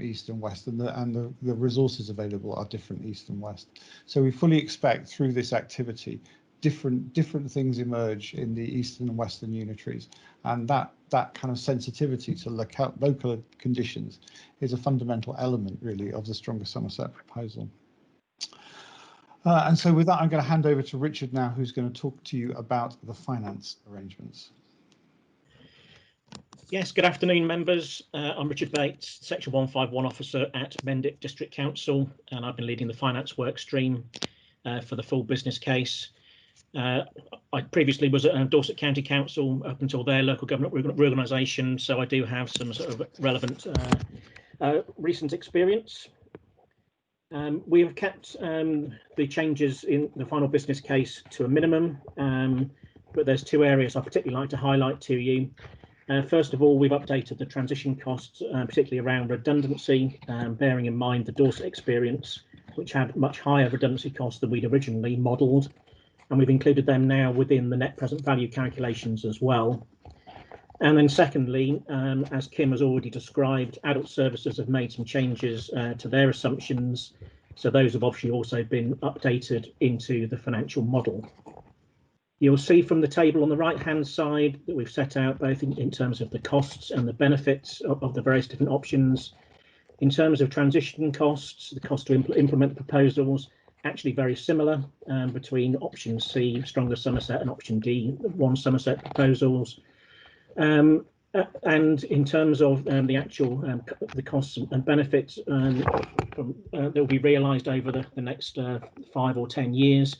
Speaker 12: east and west, and the resources available are different east and west. So we fully expect through this activity different things emerge in the eastern and western unitaries, and that kind of sensitivity to local conditions is a fundamental element really of the Stronger Somerset proposal. And so with that, I'm going to hand over to Richard now, who's going to talk to you about the finance arrangements.
Speaker 4: Yes, good afternoon, members. I'm Richard Bates, Section 151 officer at Mendip District Council, and I've been leading the finance work stream for the full business case. I previously was at Dorset County Council up until their local government reorganisation, so I do have some sort of relevant recent experience. We have kept the changes in the final business case to a minimum, but there's two areas I particularly like to highlight to you. First of all, we've updated the transition costs, particularly around redundancy, bearing in mind the Dorset experience, which had much higher redundancy costs than we'd originally modelled, and we've included them now within the net present value calculations as well. And then secondly, as Kim has already described, adult services have made some changes to their assumptions, so those have obviously also been updated into the financial model. You'll see from the table on the right-hand side that we've set out both in terms of the costs and the benefits of the various different options. In terms of transition costs, the cost to implement the proposals, actually very similar between option C, Stronger Somerset, and option D, One Somerset proposals. And in terms of the actual the costs and benefits that will be realised over the next 5 or 10 years,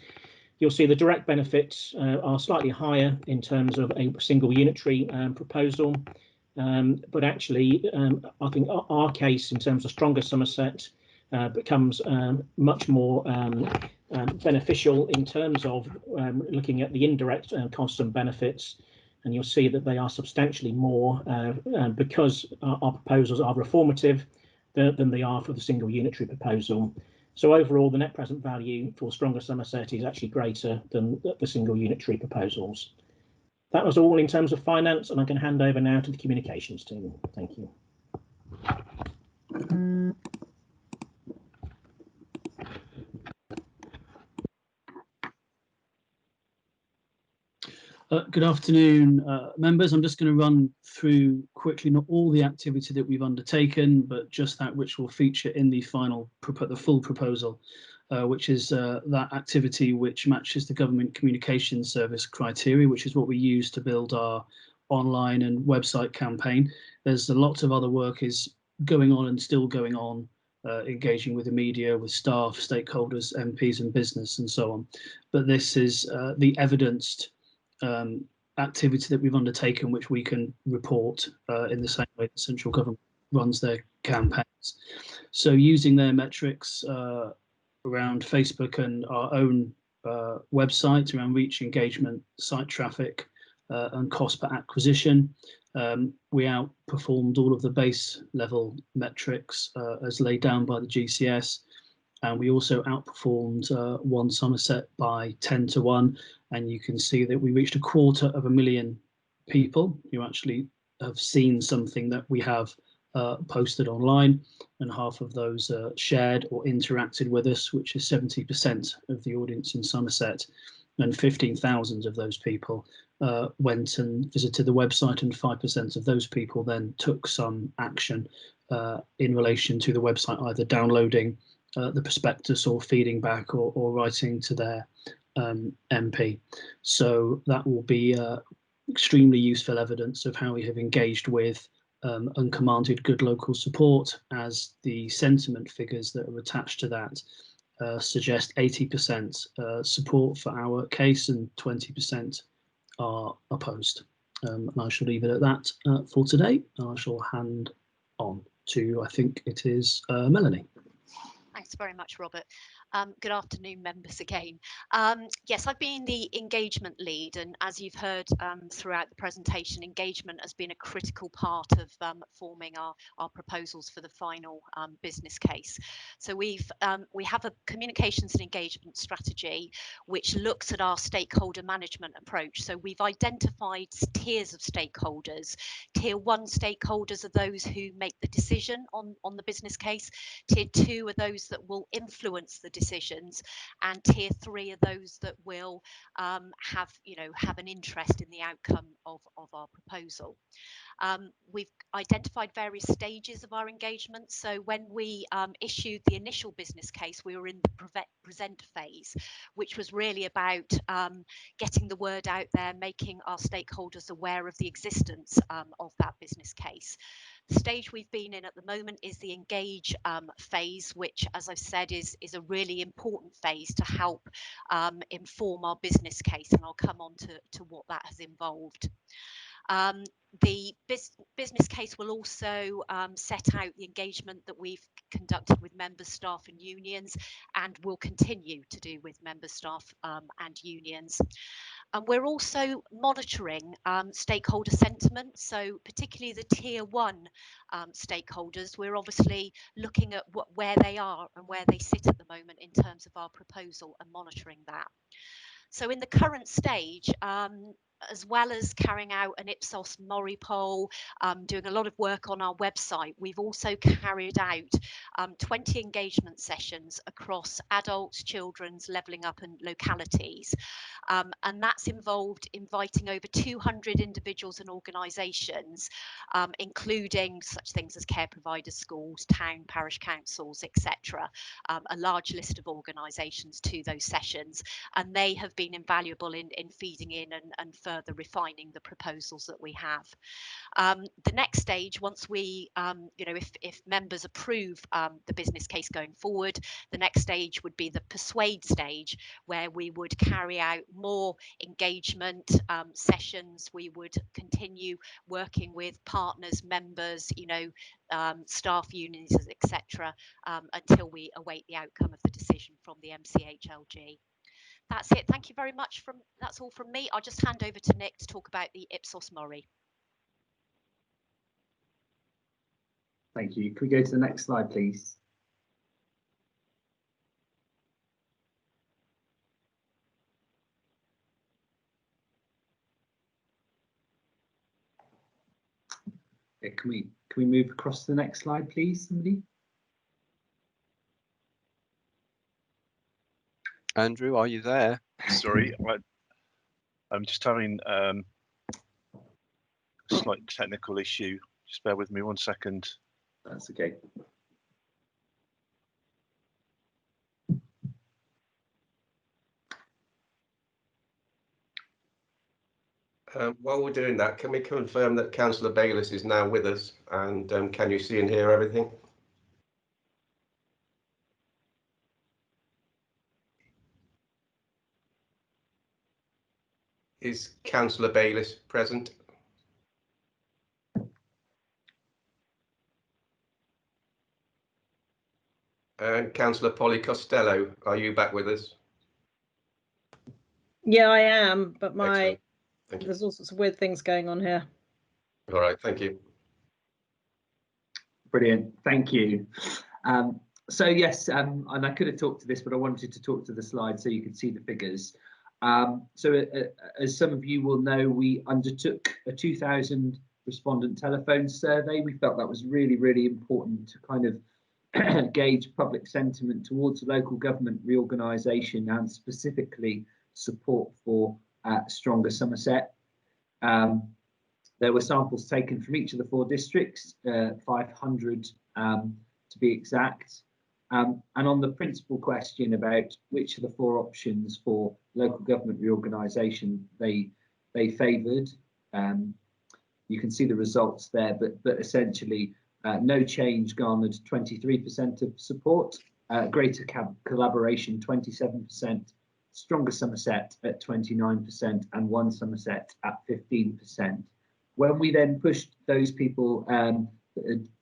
Speaker 4: you'll see the direct benefits are slightly higher in terms of a single unitary proposal, but actually I think our case in terms of Stronger Somerset becomes much more beneficial in terms of looking at the indirect costs and benefits, and you'll see that they are substantially more because our proposals are reformative than they are for the single unitary proposal. So overall, the net present value for Stronger Somerset is actually greater than the single unitary proposals. That was all in terms of finance, and I can hand over now to the communications team. Thank you.
Speaker 17: Good afternoon, members. I'm just going to run through quickly not all the activity that we've undertaken, but just that which will feature in the the full proposal, which is that activity which matches the Government Communications Service criteria, which is what we use to build our online and website campaign. There's a lot of other work is going on and still going on, engaging with the media, with staff, stakeholders, MPs and business and so on. But this is the evidenced activity that we've undertaken, which we can report in the same way that central government runs their campaigns. So using their metrics around Facebook and our own website around reach, engagement, site traffic and cost per acquisition, we outperformed all of the base level metrics as laid down by the GCS. And we also outperformed One Somerset by 10 to 1. And you can see that we reached 250,000 people who actually have seen something that we have posted online, and half of those shared or interacted with us, which is 70% of the audience in Somerset. And 15,000 of those people went and visited the website, and 5% of those people then took some action in relation to the website, either downloading the prospectus or feeding back or writing to their MP. So that will be extremely useful evidence of how we have engaged with and commanded good local support, as the sentiment figures that are attached to that suggest 80% support for our case and 20% are opposed. And I shall leave it at that for today. I shall hand on to, I think it is Melanie.
Speaker 2: Thanks very much, Robert. Good afternoon, members again. Yes, I've been the engagement lead, and as you've heard throughout the presentation, engagement has been a critical part of forming our proposals for the final business case. So we have a communications and engagement strategy which looks at our stakeholder management approach. So we've identified tiers of stakeholders. Tier 1 stakeholders are those who make the decision on the business case. Tier 2 are those that will influence the decisions, and tier 3 are those that will have an interest in the outcome of our proposal. We've identified various stages of our engagement. So when we issued the initial business case, we were in the present phase, which was really about getting the word out there, making our stakeholders aware of the existence of that business case. The stage we've been in at the moment is the engage phase, which, as I've said, is a really important phase to help inform our business case, and I'll come on to what that has involved. The business case will also set out the engagement that we've conducted with members, staff and unions, and will continue to do with members, staff and unions. And we're also monitoring stakeholder sentiment, so particularly the tier 1 stakeholders. We're obviously looking at where they are and where they sit at the moment in terms of our proposal and monitoring that. So in the current stage, as well as carrying out an Ipsos Mori poll, doing a lot of work on our website, we've also carried out 20 engagement sessions across adults, children's, levelling up and localities. And that's involved inviting over 200 individuals and organisations, including such things as care providers, schools, town, parish councils, etc. A large list of organisations to those sessions, and they have been invaluable in feeding in and further refining the proposals that we have. The next stage, once we, if members approve the business case going forward, the next stage would be the persuade stage, where we would carry out more engagement sessions. We would continue working with partners, members, staff unions, etc., until we await the outcome of the decision from the MCHLG. That's it. Thank you very much. That's all from me. I'll just hand over to Nick to talk about the Ipsos Mori.
Speaker 15: Thank you. Can we go to the next slide, please? Yeah, can we move across to the next slide, please, somebody?
Speaker 10: Andrew, are you there?
Speaker 6: Sorry, I'm just having a slight technical issue. Just bear with me 1 second.
Speaker 15: That's okay.
Speaker 9: While we're doing that, can we confirm that Councillor Bayliss is now with us, and can you see and hear everything? Is Councillor Bayliss present? And Councillor Polly Costello, are you back with us?
Speaker 5: Yeah, I am, but there's all sorts of weird things going on here.
Speaker 9: All right, thank you.
Speaker 15: Brilliant, thank you. So yes, and I could have talked to this, but I wanted to talk to the slide so you could see the figures. So as some of you will know, we undertook a 2,000 respondent telephone survey. We felt that was really, really important to kind of gauge public sentiment towards local government reorganisation and specifically support for Stronger Somerset. There were samples taken from each of the 4 districts, 500 to be exact. And on the principal question about which of the 4 options for local government reorganisation they favoured, you can see the results there, but essentially no change garnered 23% of support, greater collaboration 27%, Stronger Somerset at 29%, and One Somerset at 15%. When we then pushed those people,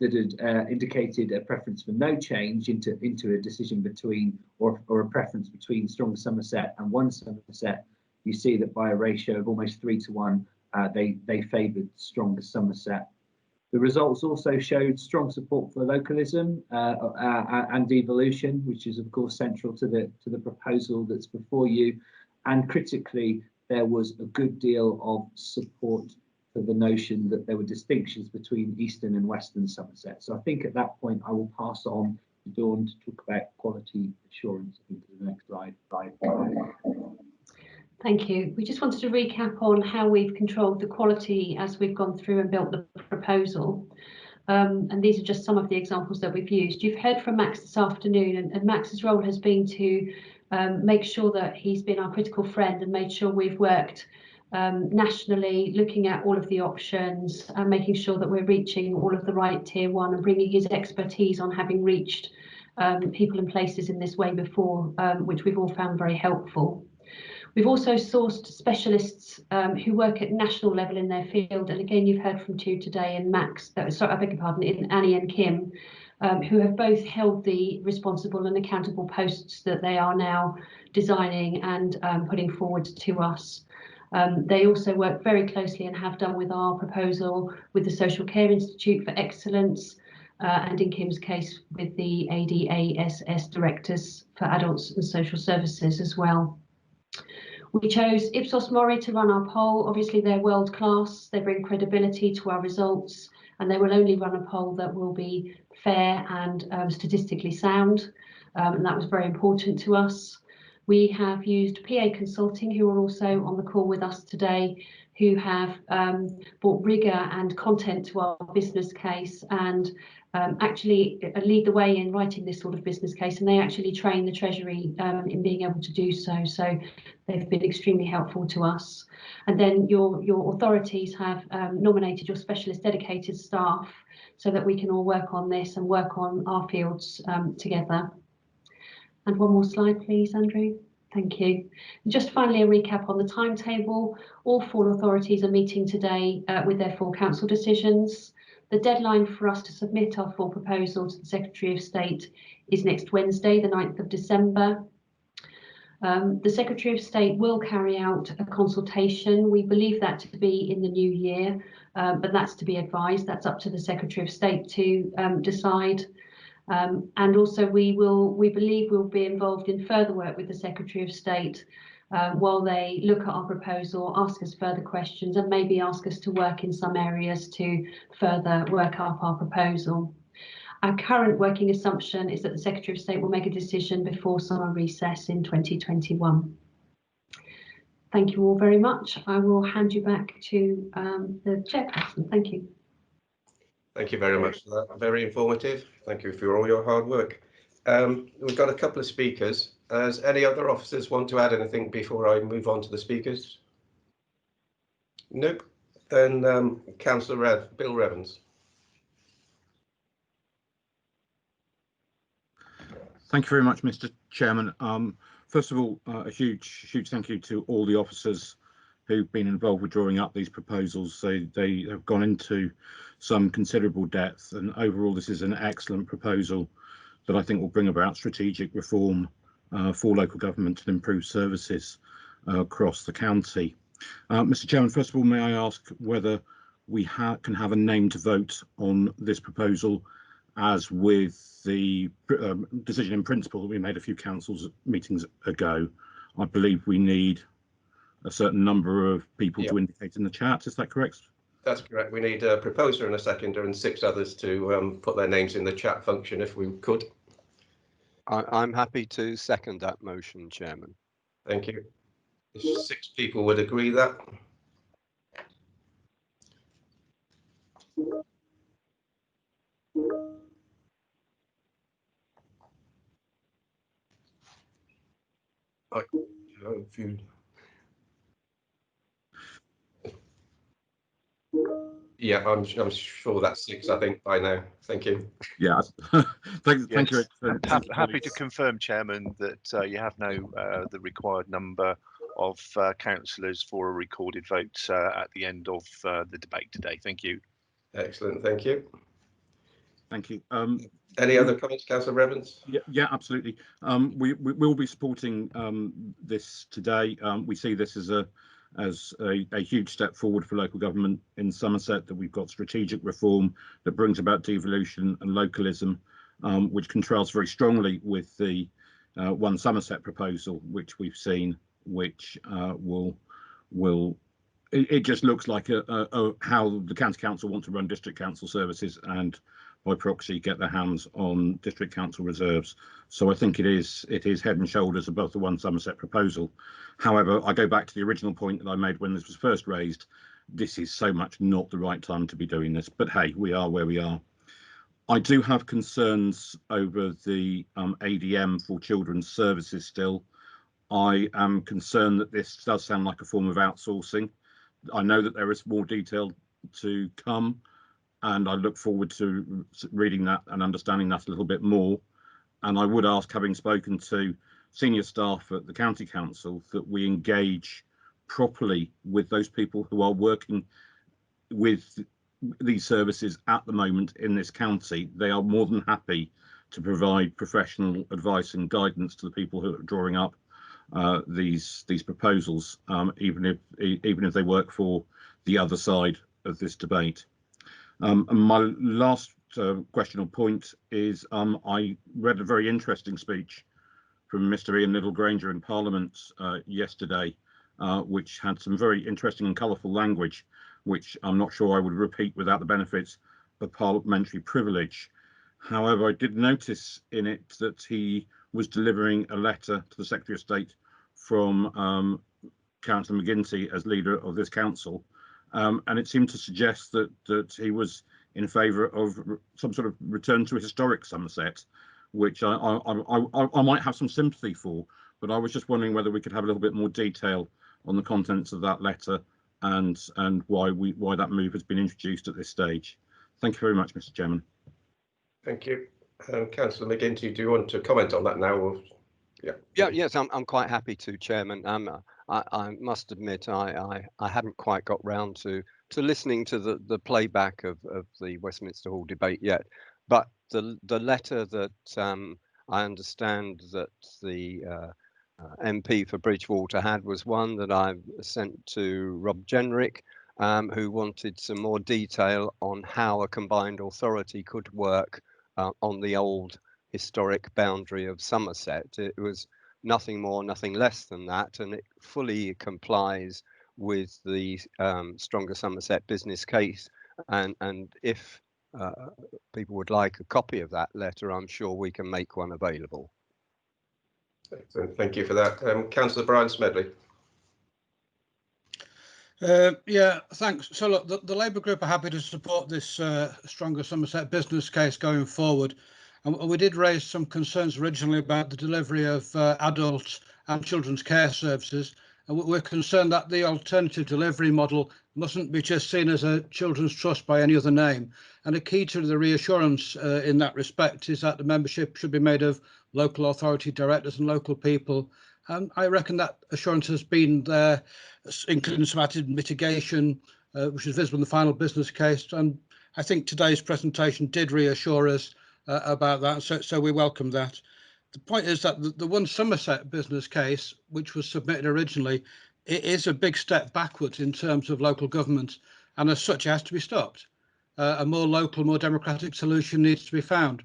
Speaker 15: that had indicated a preference for no change into a decision between or a preference between Stronger Somerset and One Somerset, you see that by a ratio of almost 3 to 1, they favoured Stronger Somerset. The results also showed strong support for localism and devolution, which is of course central to the proposal that's before you. And critically, there was a good deal of support for the notion that there were distinctions between Eastern and Western Somerset. So I think at that point I will pass on to Dawn to talk about quality assurance. I think to the next slide.
Speaker 3: Thank you. We just wanted to recap on how we've controlled the quality as we've gone through and built the proposal. And these are just some of the examples that we've used. You've heard from Max this afternoon, and Max's role has been to make sure that he's been our critical friend and made sure we've worked nationally, looking at all of the options and making sure that we're reaching all of the right tier 1 and bringing his expertise on having reached people and places in this way before, which we've all found very helpful. We've also sourced specialists who work at national level in their field, and again you've heard from two today, and Max, sorry, I beg your pardon, in Annie and Kim, who have both held the responsible and accountable posts that they are now designing and putting forward to us. They also work very closely and have done with our proposal with the Social Care Institute for Excellence, and in Kim's case with the ADASS Directors for Adults and Social Services as well. We chose Ipsos Mori to run our poll. Obviously they're world class, they bring credibility to our results, and they will only run a poll that will be fair and statistically sound, and that was very important to us. We have used PA Consulting, who are also on the call with us today, who have brought rigour and content to our business case and actually lead the way in writing this sort of business case, and they actually train the Treasury in being able to do so. So they've been extremely helpful to us. And then your authorities have nominated your specialist dedicated staff so that we can all work on this and work on our fields together. And one more slide, please, Andrew. Thank you. And just finally, a recap on the timetable. All 4 authorities are meeting today with their full council decisions. The deadline for us to submit our full proposal to the Secretary of State is next Wednesday, the 9th of December. The Secretary of State will carry out a consultation. We believe that to be in the new year, but that's to be advised. That's up to the Secretary of State to decide. And also we believe we'll be involved in further work with the Secretary of State while they look at our proposal, ask us further questions, and maybe ask us to work in some areas to further work up our proposal. Our current working assumption is that the Secretary of State will make a decision before summer recess in 2021. Thank you all very much. I will hand you back to the chairperson. Thank you.
Speaker 9: Thank you very much for that. Very informative. Thank you for all your hard work. We've got a couple of speakers. Does any other officers want to add anything before I move on to the speakers? Nope. Then Councillor Bill Revens.
Speaker 3: Thank you very much, Mr. Chairman. First of all, a huge thank you to all the officers who've been involved with drawing up these proposals. They have gone into some considerable depth, and overall this is an excellent proposal that I think will bring about strategic reform for local government and improve services across the county. Mr. Chairman, first of all, may I ask whether we can have a named vote on this proposal, as with the decision in principle that we made a few councils meetings ago. I believe we need a certain number of people to indicate in the chat. Is that correct?
Speaker 9: That's correct. We need a proposer and a seconder and 6 others to put their names in the chat function if we could.
Speaker 10: I'm happy to second that motion, Chairman.
Speaker 9: Thank you. If 6 people would agree that. Yeah, I'm sure that's 6, I think, by now. Thank you.
Speaker 3: Yeah, thank you.
Speaker 6: Happy to confirm, Chairman, that you have now the required number of councillors for a recorded vote at the end of the debate today. Thank you.
Speaker 9: Excellent, thank you.
Speaker 18: Thank you.
Speaker 9: Any other comments, Councillor Evans?
Speaker 18: Yeah, absolutely. We will be supporting this today. We see this as a huge step forward for local government in Somerset, that we've got strategic reform that brings about devolution and localism, which contrasts very strongly with the One Somerset proposal, which we've seen, which it just looks like how the county council want to run district council services and by proxy get their hands on district council reserves. So I think it is head and shoulders above the One Somerset proposal. However, I go back to the original point that I made when this was first raised. This is so much not the right time to be doing this, but hey, we are where we are. I do have concerns over the ADM for children's services still. I am concerned that this does sound like a form of outsourcing. I know that there is more detail to come, and I look forward to reading that and understanding that a little bit more. And I would ask, having spoken to senior staff at the county council, that we engage properly with those people who are working with these services at the moment in this county. They are more than happy to provide professional advice and guidance to the people who are drawing up these proposals, even if they work for the other side of this debate. And my last question or point is, I read a very interesting speech from Mr. Ian Littlegranger in Parliament yesterday, which had some very interesting and colourful language, which I'm not sure I would repeat without the benefits of parliamentary privilege. However, I did notice in it that he was delivering a letter to the Secretary of State from Councillor McGuinty as leader of this council, and it seemed to suggest that he was in favour of some sort of return to a historic Somerset, which I might have some sympathy for, but I was just wondering whether we could have a little bit more detail on the contents of that letter and why that move has been introduced at this stage. Thank you very much, Mr. Chairman.
Speaker 9: Thank you. Councillor McGuinty, do you want to comment on that now? Or...
Speaker 10: Yes, I'm quite happy to, Chairman. I must admit I hadn't quite got round to listening to the playback of the Westminster Hall debate yet, but the letter that I understand that the MP for Bridgewater had was one that I sent to Rob Jenrick, who wanted some more detail on how a combined authority could work on the old historic boundary of Somerset. It was nothing more, nothing less than that, and it fully complies with the Stronger Somerset business case. And if people would like a copy of that letter, I'm sure we can make one available.
Speaker 9: Excellent. Thank you for that. Councillor Brian Smedley.
Speaker 1: Yeah, thanks. So look, the Labour group are happy to support this Stronger Somerset business case going forward. And we did raise some concerns originally about the delivery of adult and children's care services. And we're concerned that the alternative delivery model mustn't be just seen as a children's trust by any other name. And a key to the reassurance in that respect is that the membership should be made of local authority directors and local people. And I reckon that assurance has been there, including some added mitigation, which is visible in the final business case. And I think today's presentation did reassure us about that, so we welcome that. The point is that the One Somerset business case, which was submitted originally, it is a big step backwards in terms of local government, and as such it has to be stopped. A more local, more democratic solution needs to be found,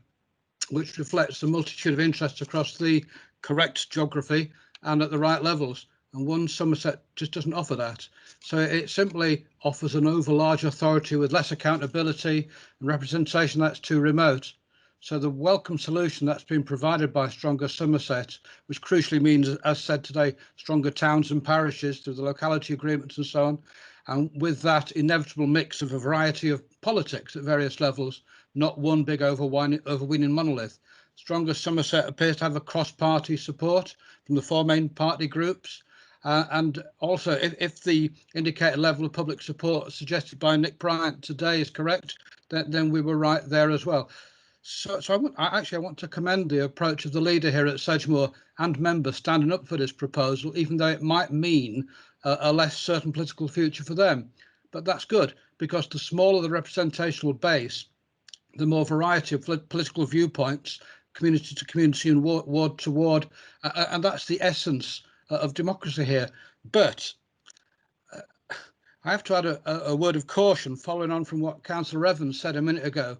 Speaker 1: which reflects the multitude of interests across the correct geography and at the right levels. And One Somerset just doesn't offer that. So it simply offers an over-large authority with less accountability and representation that's too remote. So the welcome solution that's been provided by Stronger Somerset, which crucially means, as said today, stronger towns and parishes through the locality agreements and so on, and with that inevitable mix of a variety of politics at various levels, not one big overweening monolith. Stronger Somerset appears to have a cross-party support from the four main party groups. And also, if the indicated level of public support suggested by Nick Bryant today is correct, then we were right there as well. So I want to commend the approach of the leader here at Sedgemoor and members standing up for this proposal, even though it might mean a less certain political future for them. But that's good, because the smaller the representational base,
Speaker 19: the more variety of political viewpoints, community to community and ward to ward, and that's the essence of democracy here. But I have to add a word of caution following on from what Councillor Evans said a minute ago.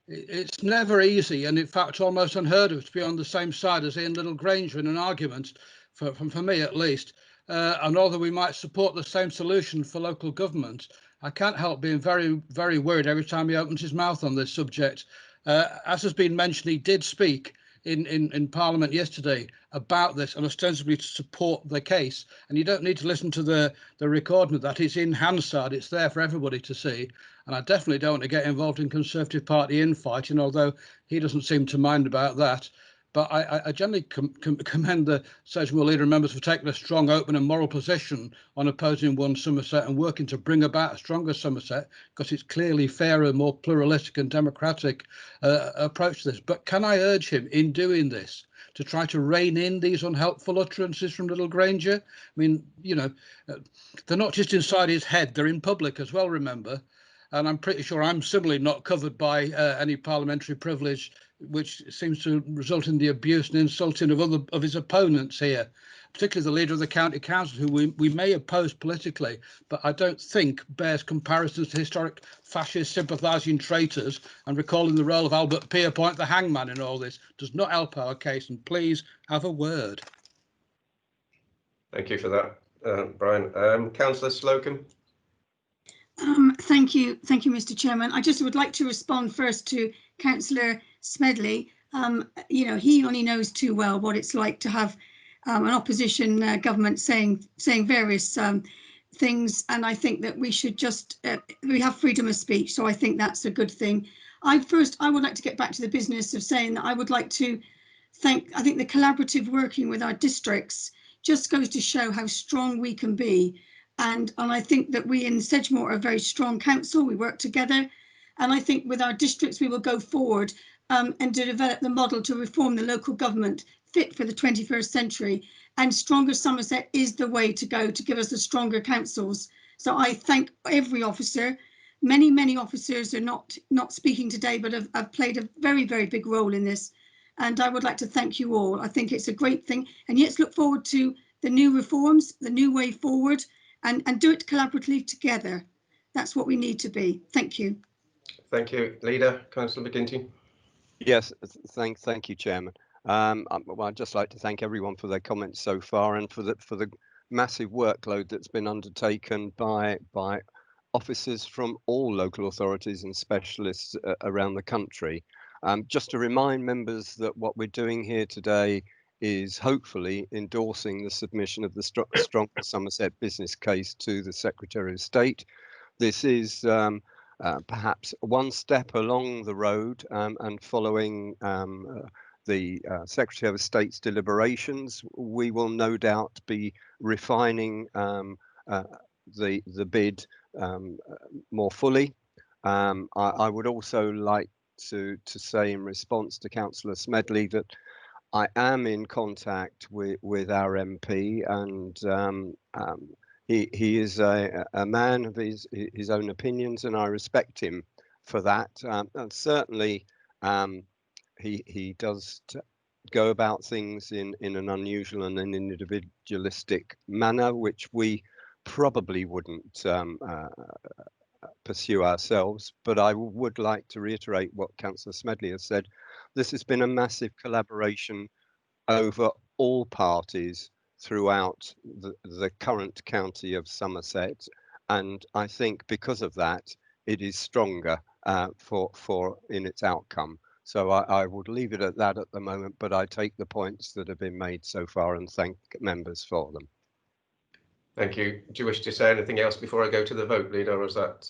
Speaker 19: It's never easy, and in fact almost unheard of, to be on the same side as Ian Littlegranger in an argument, for me at least. And although we might support the same solution for local government, I can't help being very, very worried every time he opens his mouth on this subject. As has been mentioned, he did speak in Parliament yesterday about this and ostensibly to support the case. And you don't need to listen to the recording of that. It's in Hansard. It's there for everybody to see. And I definitely don't want to get involved in Conservative Party infighting, although he doesn't seem to mind about that. But I generally commend the Sedgemoor leader and members for taking a strong, open and moral position on opposing one Somerset and working to bring about a stronger Somerset, because it's clearly fairer, more pluralistic and democratic approach to this. But can I urge him in doing this to try to rein in these unhelpful utterances from Littlegranger? I mean, you know, they're not just inside his head, they're in public as well, remember. And I'm pretty sure I'm similarly not covered by any parliamentary privilege, which seems to result in the abuse and insulting of his opponents here, particularly the leader of the county council, who we may oppose politically, but I don't think bears comparisons to historic fascist sympathising traitors. And recalling the role of Albert Pierpoint, the hangman, in all this does not help our case. And please have a word.
Speaker 9: Thank you for that, Brian. Councillor Slocum.
Speaker 34: Thank you, Mr. Chairman. I just would like to respond first to Councillor Smedley. You know, he only knows too well what it's like to have an opposition government saying various things, and I think that we should just we have freedom of speech, so I think that's a good thing. I would like to get back to the business of saying that I would like to thank. I think the collaborative working with our districts just goes to show how strong we can be. And I think that we in Sedgemoor are a very strong council. We work together, and I think with our districts we will go forward and to develop the model to reform the local government fit for the 21st century. And Stronger Somerset is the way to go to give us the stronger councils. So I thank every officer. Many officers are not speaking today, but have played a very, very big role in this. And I would like to thank you all. I think it's a great thing. And let's look forward to the new reforms, the new way forward. And do it collaboratively together. That's what we need to be. Thank you.
Speaker 9: Thank you, Leader. Councillor McGinty.
Speaker 10: Yes, thank you, Chairman. Well, I'd just like to thank everyone for their comments so far and for the massive workload that's been undertaken by officers from all local authorities and specialists around the country. Just to remind members that what we're doing here today is hopefully endorsing the submission of the Stronger Somerset business case to the Secretary of State. This is perhaps one step along the road, and following the Secretary of State's deliberations, we will no doubt be refining the bid more fully. I would also like to say in response to Councillor Smedley that I am in contact with our MP, and he is a man of his own opinions, and I respect him for that. And certainly he does go about things in an unusual and an individualistic manner, which we probably wouldn't pursue ourselves. But I would like to reiterate what Councillor Smedley has said. This has been a massive collaboration over all parties throughout the current county of Somerset, and I think because of that it is stronger for in its outcome. So I would leave it at that at the moment, but I take the points that have been made so far and thank members for them.
Speaker 9: Thank you. Do you wish to say anything else before I go to the vote, Leader, or is that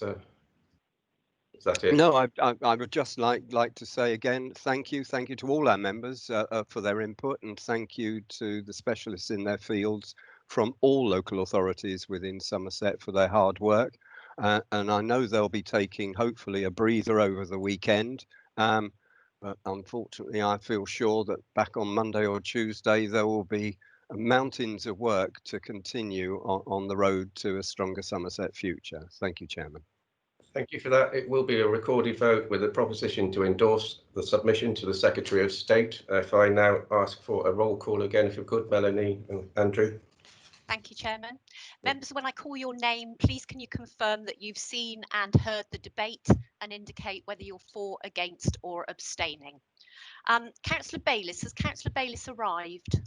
Speaker 9: it?
Speaker 10: No, I would just like to say again, thank you to all our members for their input, and thank you to the specialists in their fields from all local authorities within Somerset for their hard work. And I know they'll be taking hopefully a breather over the weekend. But unfortunately, I feel sure that back on Monday or Tuesday, there will be mountains of work to continue on the road to a stronger Somerset future. Thank you, Chairman.
Speaker 9: Thank you for that. It will be a recorded vote with a proposition to endorse the submission to the Secretary of State. If I now ask for a roll call again, if you could, Melanie and Andrew.
Speaker 2: Thank you, Chairman. Members, when I call your name, please can you confirm that you've seen and heard the debate and indicate whether you're for, against or abstaining. Councillor Bayliss, has Councillor Bayliss arrived?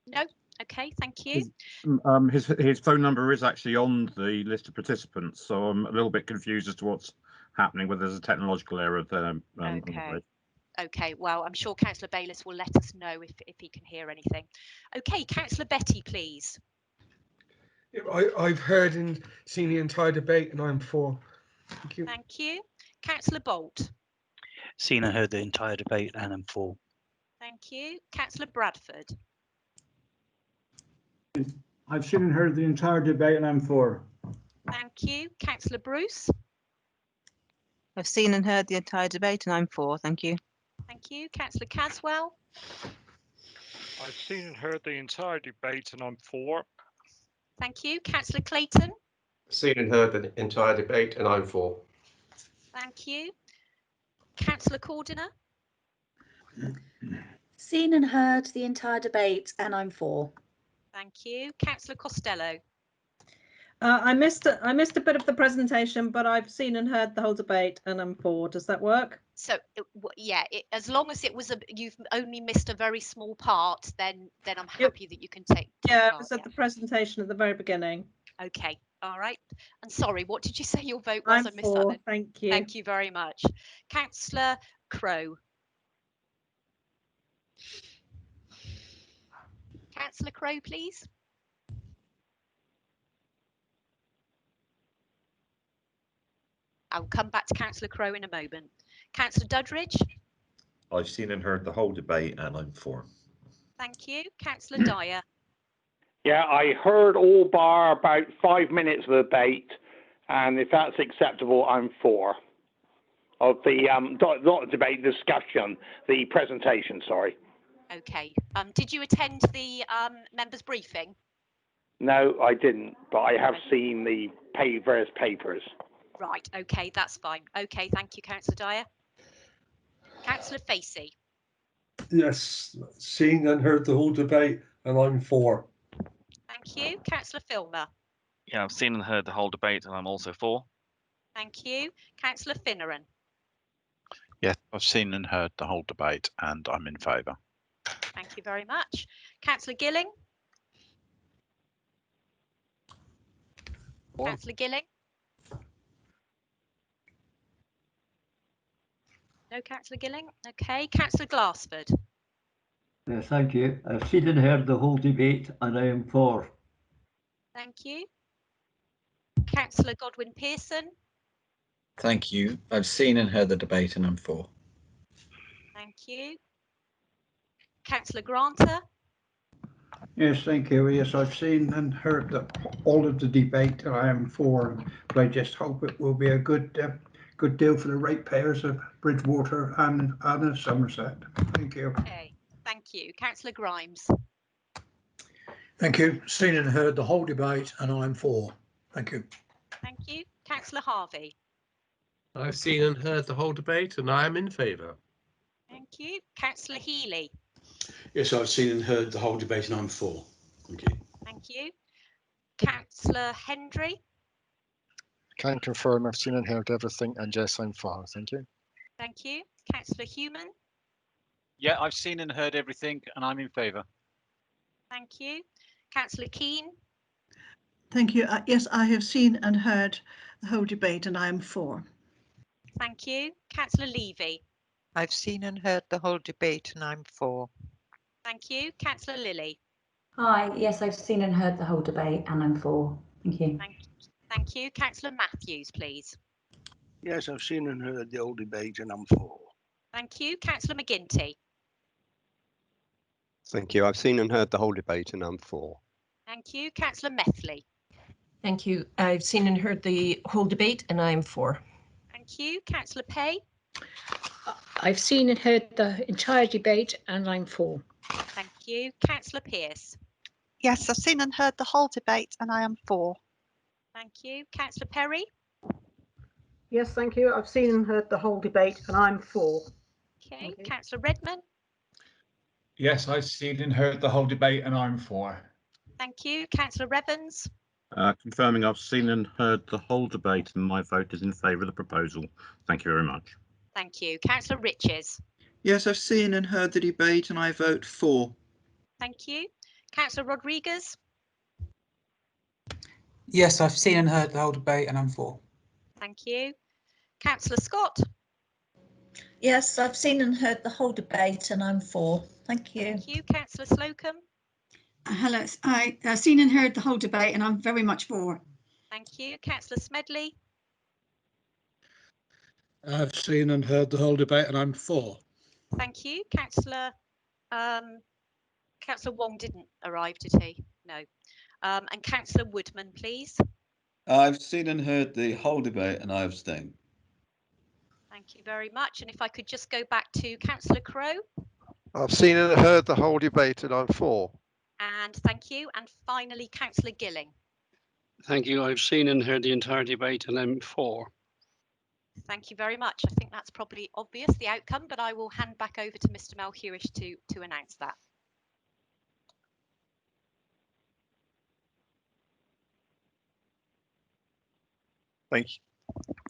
Speaker 2: No? Okay, thank you.
Speaker 18: His phone number is actually on the list of participants, so I'm a little bit confused as to what's happening, whether there's a technological error there.
Speaker 2: Okay, well, I'm sure Councillor Bayliss will let us know if he can hear anything. Okay, Councillor Betty, please.
Speaker 7: I've heard and seen the entire debate and I'm for. Thank you.
Speaker 2: Thank you. Councillor Bolt.
Speaker 20: Seen and heard the entire debate and I'm for.
Speaker 2: Thank you. Councillor Bradford.
Speaker 21: I've seen and heard the entire debate and I'm for.
Speaker 2: Thank you. Councillor Bruce.
Speaker 22: I've seen and heard the entire debate and I'm for. Thank you.
Speaker 2: Thank you. Councillor Caswell.
Speaker 23: I've seen and heard the entire debate and I'm for.
Speaker 2: Thank you. Councillor Clayton.
Speaker 9: Seen and heard the entire debate and I'm for.
Speaker 2: Thank you. Councillor Cordiner.
Speaker 24: Seen and heard the entire debate and I'm for.
Speaker 2: Thank you. Councillor Costello.
Speaker 5: I missed a bit of the presentation, but I've seen and heard the whole debate and I'm for. Does that work?
Speaker 2: So yeah, as long as it was you've only missed a very small part, then I'm happy that you can take
Speaker 5: Yeah,
Speaker 2: part.
Speaker 5: it was at the presentation at the very beginning.
Speaker 2: Okay, all right. And sorry, what did you say your vote
Speaker 5: I'm
Speaker 2: was? I missed
Speaker 5: for.
Speaker 2: that.
Speaker 5: Thank you.
Speaker 2: Thank you very much. Councillor Crowe. Councillor Crowe, please. I'll come back to Councillor Crowe in a moment. Councillor Dudridge.
Speaker 25: I've seen and heard the whole debate and I'm for.
Speaker 2: Thank you. Councillor Dyer.
Speaker 26: Yeah, I heard all bar about 5 minutes of the debate, and if that's acceptable, I'm for. Of the not debate, discussion, the presentation. Sorry.
Speaker 2: Okay. Did you attend the members' briefing?
Speaker 26: No, I didn't, but I have seen the various papers.
Speaker 2: Right. Okay, that's fine. Okay, thank you, Councillor Dyer. Councillor Facey.
Speaker 27: Yes, seen and heard the whole debate and I'm for.
Speaker 2: Thank you. Councillor Filmer.
Speaker 28: Yeah, I've seen and heard the whole debate and I'm also for.
Speaker 2: Thank you. Councillor Finneran.
Speaker 34: Yes, I've seen and heard the whole debate and I'm in favour.
Speaker 2: Thank you very much. Councillor Gilling. Councillor Gilling. No Councillor Gilling. Okay. Councillor Glassford.
Speaker 29: Thank you. I've seen and heard the whole debate and I am for.
Speaker 2: Thank you. Councillor Godwin Pearson.
Speaker 30: Thank you. I've seen and heard the debate and I'm for.
Speaker 2: Thank you. Councillor Granter.
Speaker 12: Yes, thank you. Yes, I've seen and heard all of the debate and I am for, but I just hope it will be a good deal for the ratepayers of Bridgewater and of Somerset. Thank you.
Speaker 2: Okay, thank you. Councillor Grimes.
Speaker 37: Thank you. Seen and heard the whole debate and I'm for. Thank you.
Speaker 2: Thank you. Councillor Harvey.
Speaker 31: I've seen and heard the whole debate and I am in favour.
Speaker 2: Thank you. Councillor Healy.
Speaker 1: Yes, I've seen and heard the whole debate and I'm for. Thank you.
Speaker 2: Thank you. Councillor Hendry.
Speaker 8: Can confirm I've seen and heard everything and yes, I'm for. Thank you.
Speaker 2: Thank you. Councillor Human.
Speaker 28: Yeah, I've seen and heard everything and I'm in favour.
Speaker 2: Thank you. Councillor Keane.
Speaker 32: Thank you. Yes, I have seen and heard the whole debate and I am for.
Speaker 2: Thank you. Councillor Levy.
Speaker 33: I've seen and heard the whole debate and I'm for.
Speaker 2: Thank you. Councillor Lilly.
Speaker 35: Hi, yes, I've seen and heard the whole debate and I'm for. Thank you.
Speaker 2: Thank you. Councillor Matthews, please.
Speaker 36: Yes, I've seen and heard the whole debate and I'm for.
Speaker 2: Thank you. Councillor McGuinty.
Speaker 10: Thank you. I've seen and heard the whole debate and I'm for.
Speaker 2: Thank you. Councillor Methley.
Speaker 38: Thank you. I've seen and heard the whole debate and I'm for.
Speaker 2: Thank you. Councillor Pay.
Speaker 39: I've seen and heard the entire debate and I'm for.
Speaker 2: Thank you. Councillor Pearce.
Speaker 40: Yes, I've seen and heard the whole debate and I am for.
Speaker 2: Thank you. Councillor Perry?
Speaker 3: Yes, thank you. I've seen and heard the whole debate and I'm for.
Speaker 2: Okay. Councillor Redman?
Speaker 28: Yes, I've seen and heard the whole debate and I'm for.
Speaker 2: Thank you. Councillor Revens?
Speaker 4: Confirming I've seen and heard the whole debate and my vote is in favour of the proposal. Thank you very much.
Speaker 2: Thank you. Councillor Riches?
Speaker 5: Yes, I've seen and heard the debate and I vote for.
Speaker 2: Thank you. Councillor Rodriguez?
Speaker 6: Yes, I've seen and heard the whole debate and I'm for.
Speaker 2: Thank you. Councillor Scott?
Speaker 32: Yes, I've seen and heard the whole debate and I'm for. Thank you.
Speaker 2: Thank you. Councillor Slocum?
Speaker 34: Hello, I've seen and heard the whole debate and I'm very much for.
Speaker 2: Thank you. Councillor Smedley?
Speaker 27: I've seen and heard the whole debate and I'm for.
Speaker 2: Thank you. Councillor Wong didn't arrive, did he? No. And Councillor Woodman, please.
Speaker 7: I've seen and heard the whole debate and I abstain.
Speaker 2: Thank you very much. And if I could just go back to Councillor Crowe.
Speaker 9: I've seen and heard the whole debate and I'm for.
Speaker 2: And thank you. And finally, Councillor Gilling.
Speaker 11: Thank you. I've seen and heard the entire debate and I'm for.
Speaker 2: Thank you very much. I think that's probably obvious, the outcome, but I will hand back over to Mr. Melhuish to announce that.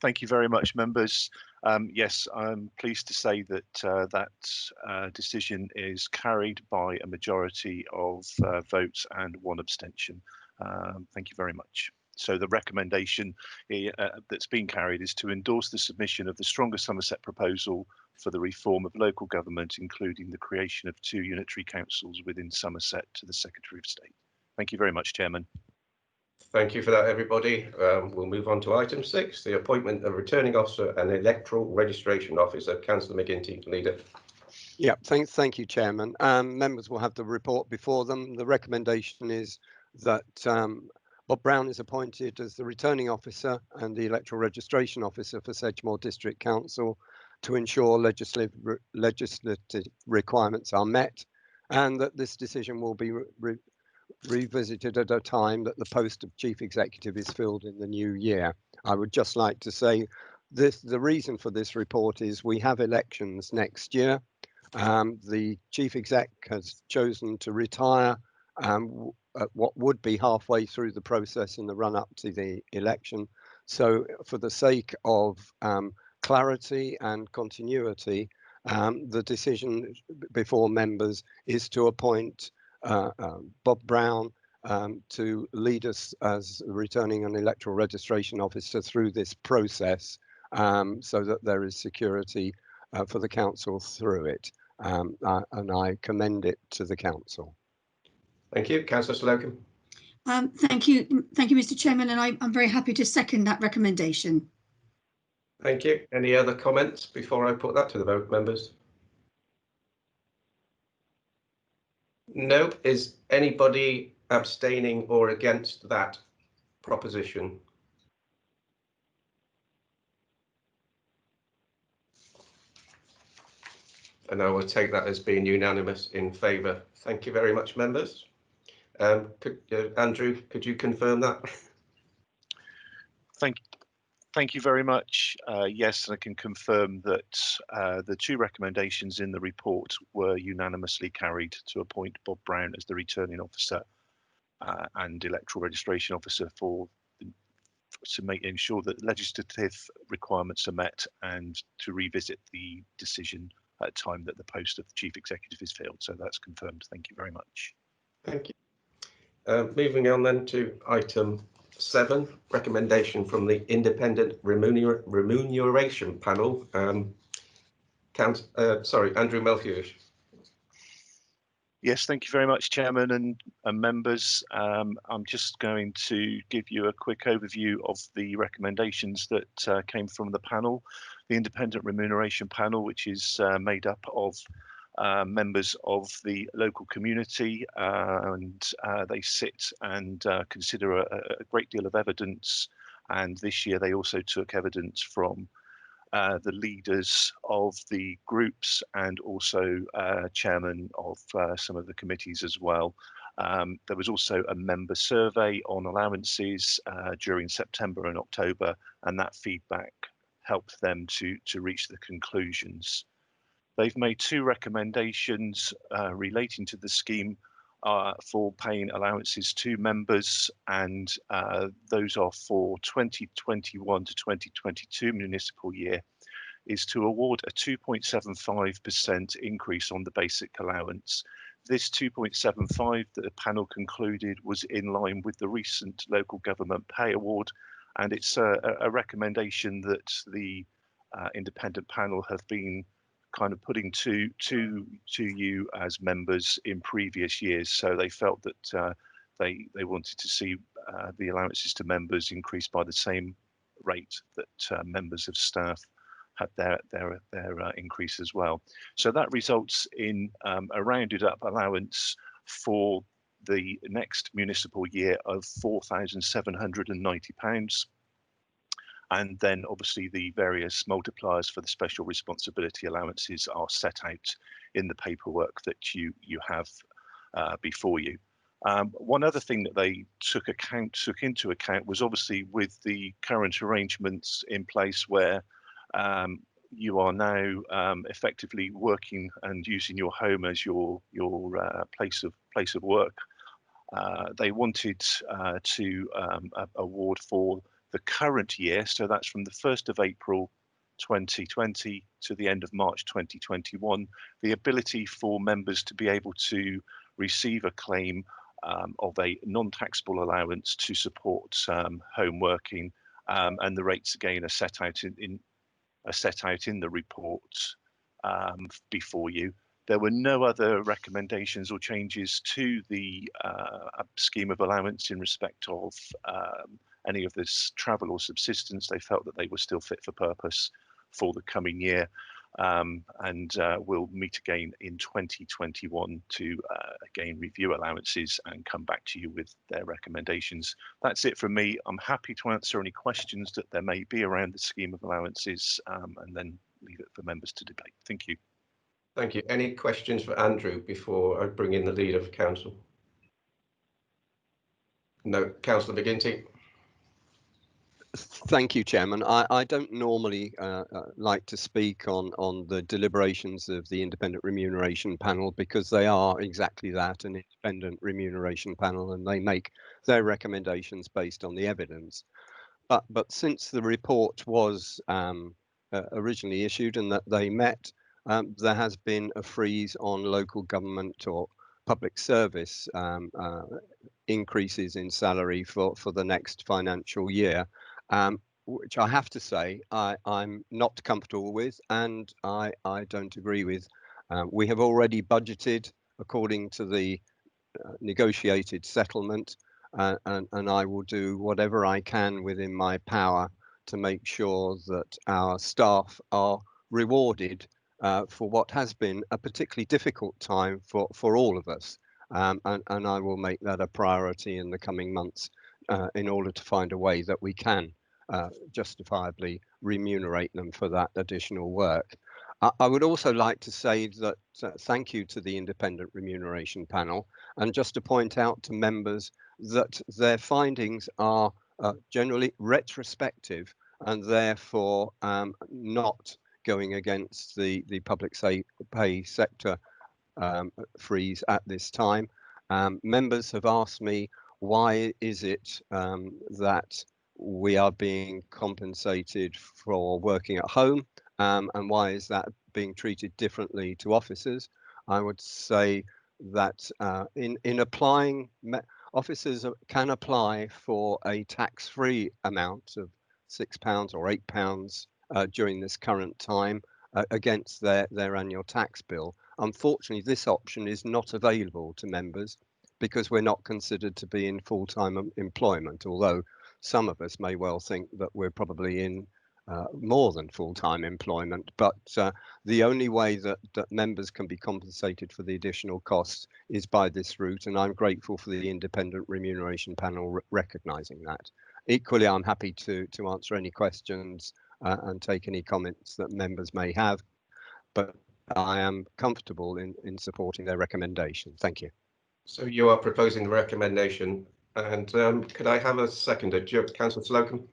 Speaker 13: Thank you very much, members. Yes, I'm pleased to say that that decision is carried by a majority of votes and 1 abstention. Thank you very much. So the recommendation that's been carried is to endorse the submission of the Stronger Somerset proposal for the reform of local government, including the creation of 2 unitary councils within Somerset, to the Secretary of State. Thank you very much, Chairman.
Speaker 14: Thank you for that, everybody. We'll move on to item 6, the appointment of returning officer and electoral registration officer. Councillor McGinty, leader.
Speaker 10: Yeah, thank you, Chairman. Members will have the report before them. The recommendation is that Bob Brown is appointed as the returning officer and the electoral registration officer for Sedgemoor District Council to ensure legislative requirements are met, and that this decision will be revisited at a time that the post of chief executive is filled in the new year. I would just like to say the reason for this report is we have elections next year. The chief exec has chosen to retire at what would be halfway through the process in the run up to the election. So for the sake of clarity and continuity, the decision before members is to appoint Bob Brown to lead us as returning an electoral registration officer through this process, so that there is security for the council through it, and I commend it to the council.
Speaker 14: Thank you. Councillor Slocum.
Speaker 34: Thank you, Mr. Chairman, and I'm very happy to second that recommendation.
Speaker 14: Thank you. Any other comments before I put that to the vote, members? No. Is anybody abstaining or against that proposition? And I will take that as being unanimous in favour. Thank you very much, members. Andrew, could you confirm that?
Speaker 13: Thank you very much. Yes, I can confirm that the 2 recommendations in the report were unanimously carried to appoint Bob Brown as the returning officer and electoral registration officer to ensure that legislative requirements are met and to revisit the decision at a time that the post of the chief executive is filled. So that's confirmed. Thank you very much.
Speaker 14: Thank you. Moving on then to item 7, recommendation from the Independent Remuneration Panel. Andrew Melhuish.
Speaker 13: Yes, thank you very much, Chairman and members. I'm just going to give you a quick overview of the recommendations that came from the panel. The Independent Remuneration Panel, which is made up of members of the local community, and they sit and consider a great deal of evidence. And this year they also took evidence from the leaders of the groups and also chairman of some of the committees as well. There was also a member survey on allowances during September and October, and that feedback helped them to reach the conclusions. They've made 2 recommendations relating to the scheme for paying allowances to members, and those are for 2021 to 2022 municipal year, is to award a 2.75% increase on the basic allowance. This 2.75 that the panel concluded was in line with the recent local government pay award, and it's a recommendation that the independent panel have been kind of putting to you as members in previous years. So they felt that they wanted to see the allowances to members increased by the same rate that members of staff had their increase as well. So that results in a rounded up allowance for the next municipal year of £4,790. And then obviously the various multipliers for the special responsibility allowances are set out in the paperwork that you have before you. One other thing that they took into account was obviously with the current arrangements in place where you are now effectively working and using your home as your place of work. They wanted to award for the current year, so that's from the 1st of April 2020 to the end of March 2021, the ability for members to be able to receive a claim of a non-taxable allowance to support home working, and the rates again are set out in the report before you. There were no other recommendations or changes to the scheme of allowance in respect of any of this travel or subsistence. They felt that they were still fit for purpose for the coming year, and we'll meet again in 2021 to again review allowances and come back to you with their recommendations. That's it from me. I'm happy to answer any questions that there may be around the scheme of allowances, and then leave it for members to debate. Thank you.
Speaker 14: Thank you. Any questions for Andrew before I bring in the leader of council? No. Councillor McGinty.
Speaker 10: Thank you, Chairman. I don't normally like to speak on the deliberations of the Independent Remuneration Panel because they are exactly that, an independent remuneration panel, and they make their recommendations based on the evidence. But since the report was originally issued and that they met, there has been a freeze on local government or public service increases in salary for the next financial year. Which I have to say I'm not comfortable with, and I don't agree with. We have already budgeted according to the negotiated settlement, and I will do whatever I can within my power to make sure that our staff are rewarded for what has been a particularly difficult time for all of us, and I will make that a priority in the coming months in order to find a way that we can justifiably remunerate them for that additional work. I would also like to say that thank you to the Independent Remuneration Panel, and just to point out to members that their findings are generally retrospective and therefore not going against the public pay sector freeze at this time. Members have asked me, why is it that we are being compensated for working at home, and why is that being treated differently to officers? I would say that in applying, officers can apply for a tax-free amount of £6 or £8 during this current time against their annual tax bill. Unfortunately, this option is not available to members because we're not considered to be in full-time employment, although some of us may well think that we're probably in more than full-time employment. But the only way that members can be compensated for the additional costs is by this route, and I'm grateful for the Independent Remuneration Panel recognising that. Equally, I'm happy to answer any questions and take any comments that members may have, but I am comfortable in supporting their recommendation. Thank you.
Speaker 14: So you are proposing the recommendation, and could I have a seconder? Councillor Slocum?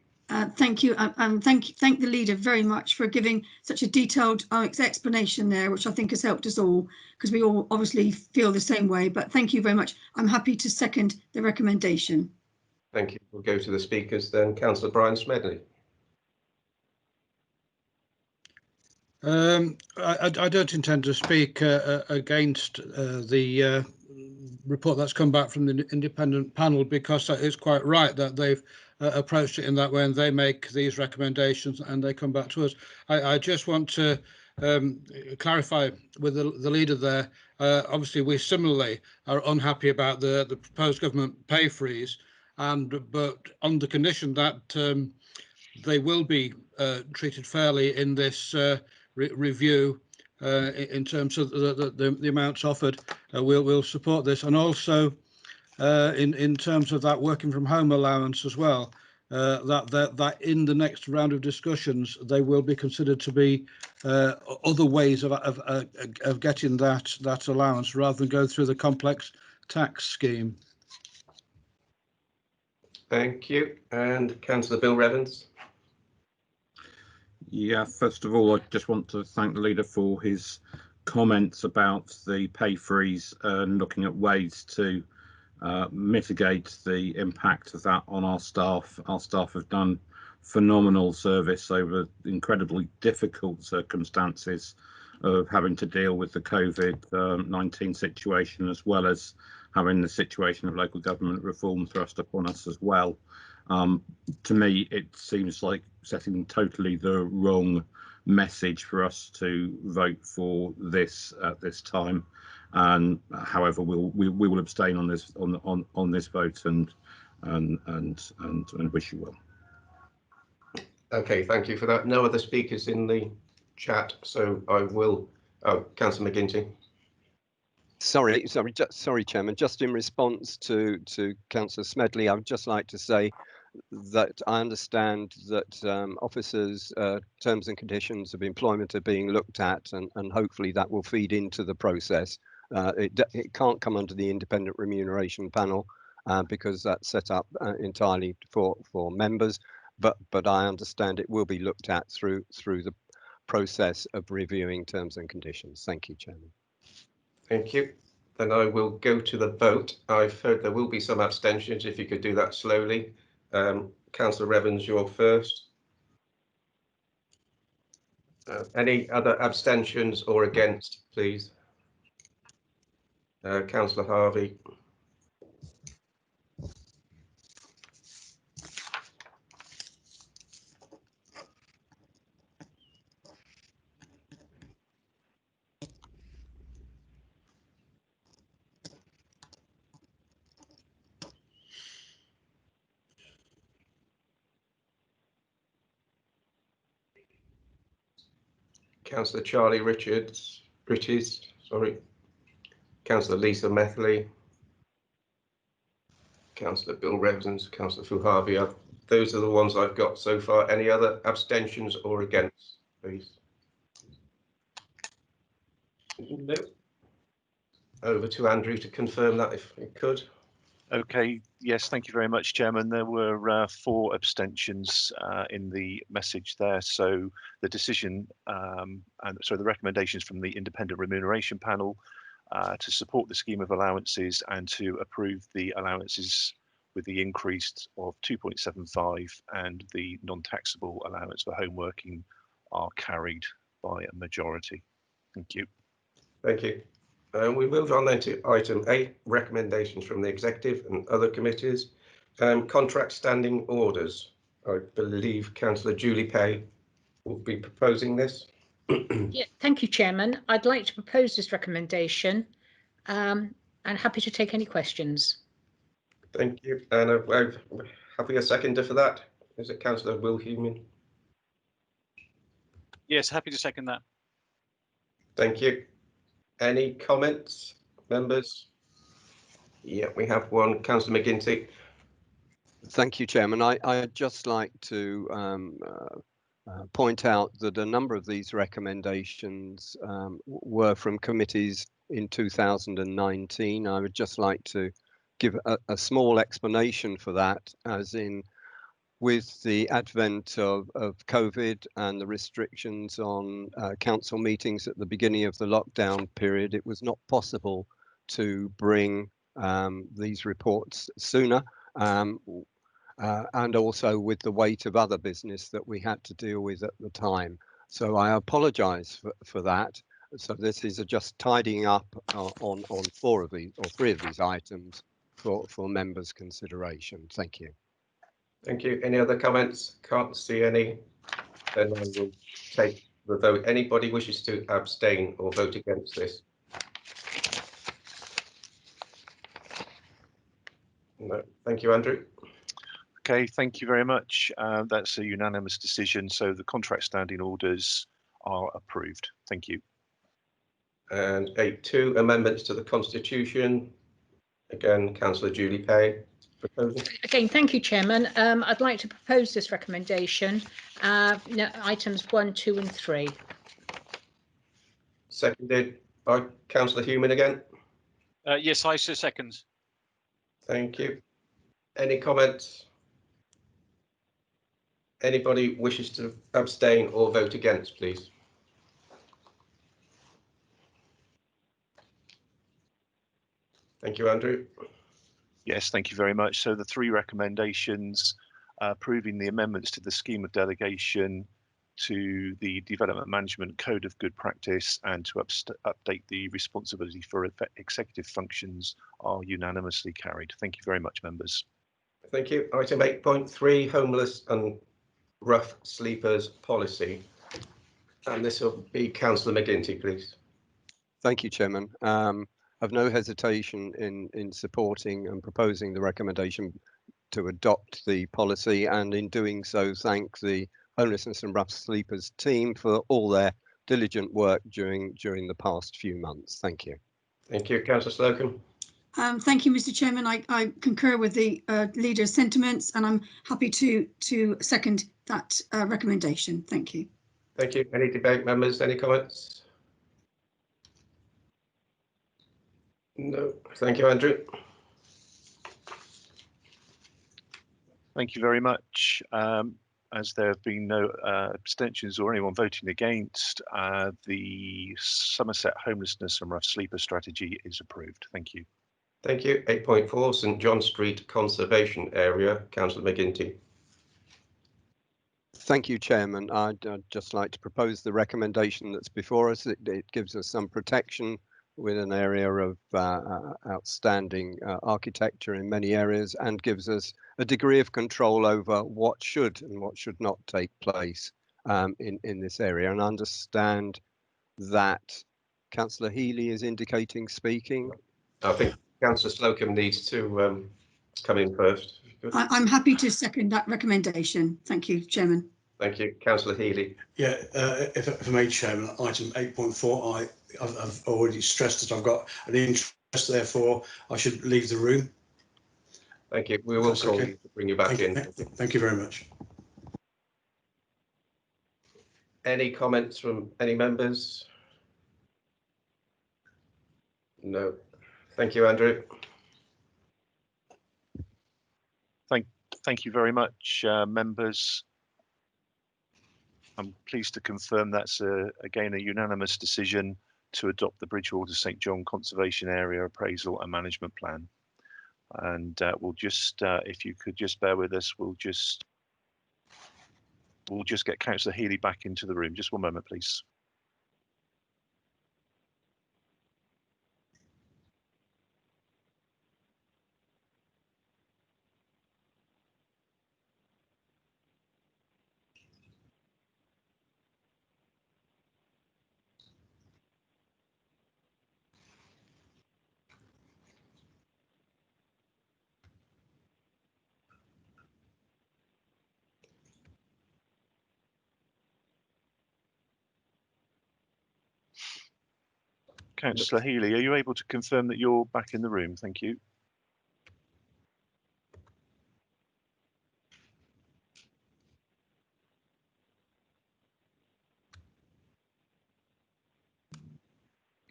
Speaker 34: Thank you. Thank the leader very much for giving such a detailed explanation there, which I think has helped us all, because we all obviously feel the same way. But thank you very much. I'm happy to second the recommendation.
Speaker 14: Thank you. We'll go to the speakers then. Councillor Brian Smedley.
Speaker 1: I don't intend to speak against the report that's come back from the independent panel, because it's quite right that they've approached it in that way and they make these recommendations and they come back to us. I just want to clarify with the leader there. Obviously, we similarly are unhappy about the proposed government pay freeze, but on the condition that they will be treated fairly in this review in terms of the amounts offered. We'll support this, and also in terms of that working from home allowance as well. That in the next round of discussions they will be considered to be other ways of getting that allowance rather than go through the complex tax scheme.
Speaker 14: Thank you. And Councillor Bill Revens.
Speaker 4: Yeah, first of all, I just want to thank the leader for his comments about the pay freeze and looking at ways to mitigate the impact of that on our staff. Our staff have done phenomenal service over incredibly difficult circumstances of having to deal with the COVID-19 situation, as well as having the situation of local government reform thrust upon us as well. To me, it seems like setting totally the wrong message for us to vote for this at this time. And however, we will abstain on this on this vote and wish you well.
Speaker 14: Okay, thank you for that. No other speakers in the chat, so I will. Oh, Councillor McGinty.
Speaker 10: Sorry, Chairman. Just in response to Councillor Smedley, I would just like to say that I understand that officers' terms and conditions of employment are being looked at, and hopefully that will feed into the process. It can't come under the independent remuneration panel because that's set up entirely for members, but I understand it will be looked at through the process of reviewing terms and conditions. Thank you, Chairman.
Speaker 14: Thank you. Then I will go to the vote. I've heard there will be some abstentions. If you could do that slowly. Councillor Revens, you're first. Any other abstentions or against, please? Councillor Harvey. Councillor Charlie Richards, sorry. Councillor Lisa Methley. Councillor Bill Revens, Councillor Fuhavia. Those are the ones I've got so far. Any other abstentions or against, please? No. Over to Andrew to confirm that, if he could.
Speaker 13: Okay, yes, thank you very much, Chairman. There were 4 abstentions in the message there. So the decision, the recommendations from the Independent Remuneration Panel to support the scheme of allowances and to approve the allowances with the increase of 2.75 and the non-taxable allowance for home working are carried by a majority. Thank you.
Speaker 14: Thank you. We move on then to item 8, recommendations from the executive and other committees. Contract standing orders. I believe Councillor Julie Pay will be proposing this.
Speaker 39: Yeah, thank you, Chairman. I'd like to propose this recommendation and happy to take any questions.
Speaker 14: Thank you. And I've having a seconder for that. Is it Councillor Will Human?
Speaker 8: Yes, happy to second that.
Speaker 14: Thank you. Any comments, members? Yeah, we have one. Councillor McGinty.
Speaker 10: Thank you, Chairman. I'd just like to point out that a number of these recommendations were from committees in 2019. I would just like to give a small explanation for that, as in with the advent of COVID and the restrictions on council meetings at the beginning of the lockdown period, it was not possible to bring these reports sooner. And also with the weight of other business that we had to deal with at the time. So I apologise for that. So this is just tidying up on 4 of these or 3 of these items for members' consideration. Thank you.
Speaker 14: Thank you. Any other comments? Can't see any. Then I will take the vote. Anybody wishes to abstain or vote against this? No. Thank you, Andrew.
Speaker 13: Okay, thank you very much. That's a unanimous decision. So the contract standing orders are approved. Thank you.
Speaker 14: And 8.2, amendments to the Constitution. Again, Councillor Julie Pay. Proposal.
Speaker 39: Again, thank you, Chairman. I'd like to propose this recommendation, items 1, 2 and 3.
Speaker 14: Seconded by Councillor Human again.
Speaker 8: Yes, I so second.
Speaker 14: Thank you. Any comments? Anybody wishes to abstain or vote against, please? Thank you, Andrew.
Speaker 13: Yes, thank you very much. So the 3 recommendations approving the amendments to the scheme of delegation to the Development Management Code of Good Practice and to update the responsibility for executive functions are unanimously carried. Thank you very much, members.
Speaker 14: Thank you. Item 8.3, homeless and rough sleepers policy. And this will be Councillor McGinty, please.
Speaker 10: Thank you, Chairman. I've no hesitation in supporting and proposing the recommendation to adopt the policy, and in doing so thank the Homelessness and Rough Sleepers team for all their diligent work during the past few months. Thank you.
Speaker 14: Thank you. Councillor Slocum.
Speaker 34: Thank you, Mr. Chairman. I concur with the leader's sentiments, and I'm happy to second that recommendation. Thank you.
Speaker 14: Thank you. Any debate, members? Any comments? No. Thank you, Andrew.
Speaker 13: Thank you very much. As there have been no abstentions or anyone voting against, the Somerset Homelessness and Rough Sleeper strategy is approved. Thank you.
Speaker 14: Thank you. 8.4, St John Street Conservation Area. Councillor McGinty.
Speaker 10: Thank you, Chairman. I'd just like to propose the recommendation that's before us. It gives us some protection with an area of outstanding architecture in many areas, and gives us a degree of control over what should and what should not take place in this area. And I understand that Councillor Healy is indicating speaking.
Speaker 14: I think Councillor Slocum needs to come in first.
Speaker 34: I'm happy to second that recommendation. Thank you, Chairman.
Speaker 14: Thank you. Councillor Healy.
Speaker 12: Yeah, if I may, Chairman, item 8.4, I've already stressed that I've got an interest, therefore I should leave the room.
Speaker 14: Thank you. We will call you to bring you back in.
Speaker 12: Thank you very much.
Speaker 14: Any comments from any members? No. Thank you, Andrew.
Speaker 13: Thank you very much, members. I'm pleased to confirm that's again a unanimous decision to adopt the Bridgewater St John Conservation Area Appraisal and Management Plan. And we'll just, if you could just bear with us, we'll just get Councillor Healy back into the room. Just one moment, please. Councillor Healy, are you able to confirm that you're back in the room? Thank you.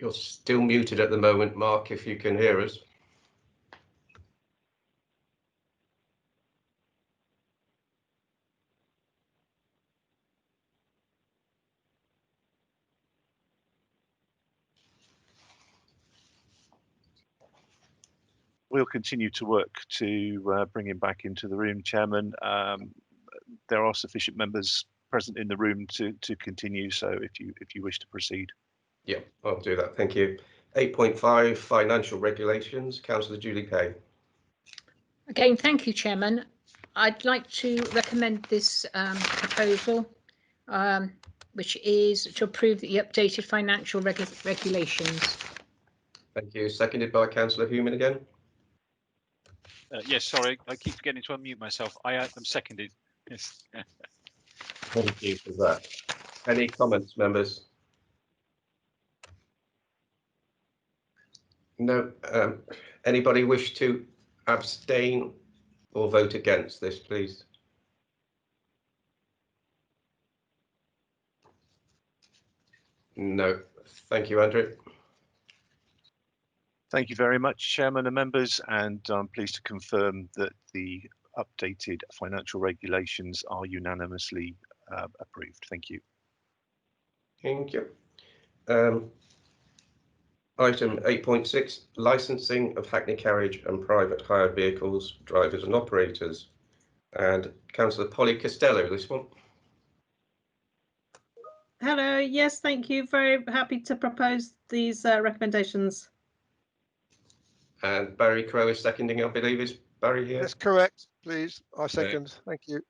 Speaker 14: You're still muted at the moment, Mark, if you can hear us.
Speaker 13: We'll continue to work to bring him back into the room, Chairman. There are sufficient members present in the room to continue, so if you wish to proceed.
Speaker 14: Yeah, I'll do that. Thank you. 8.5 financial regulations. Councillor Julie Pay.
Speaker 39: Again, thank you, Chairman. I'd like to recommend this proposal, which is to approve the updated financial regulations.
Speaker 14: Thank you. Seconded by Councillor Human again.
Speaker 8: Yes, sorry, I keep forgetting to unmute myself. I am seconded. Yes.
Speaker 14: Thank you for that. Any comments, members? No. Anybody wish to abstain or vote against this, please? No. Thank you, Andrew.
Speaker 13: Thank you very much, Chairman and members, and I'm pleased to confirm that the updated financial regulations are unanimously approved. Thank you.
Speaker 14: Thank you. Item 8.6, licensing of hackney carriage and private hire vehicles, drivers and operators. And Councillor Polly Costello, this one.
Speaker 15: Hello, yes, thank you. Very happy to propose these recommendations.
Speaker 14: And Barry Crowe is seconding, I believe. Is Barry here?
Speaker 9: That's correct, please. I second. Thank you.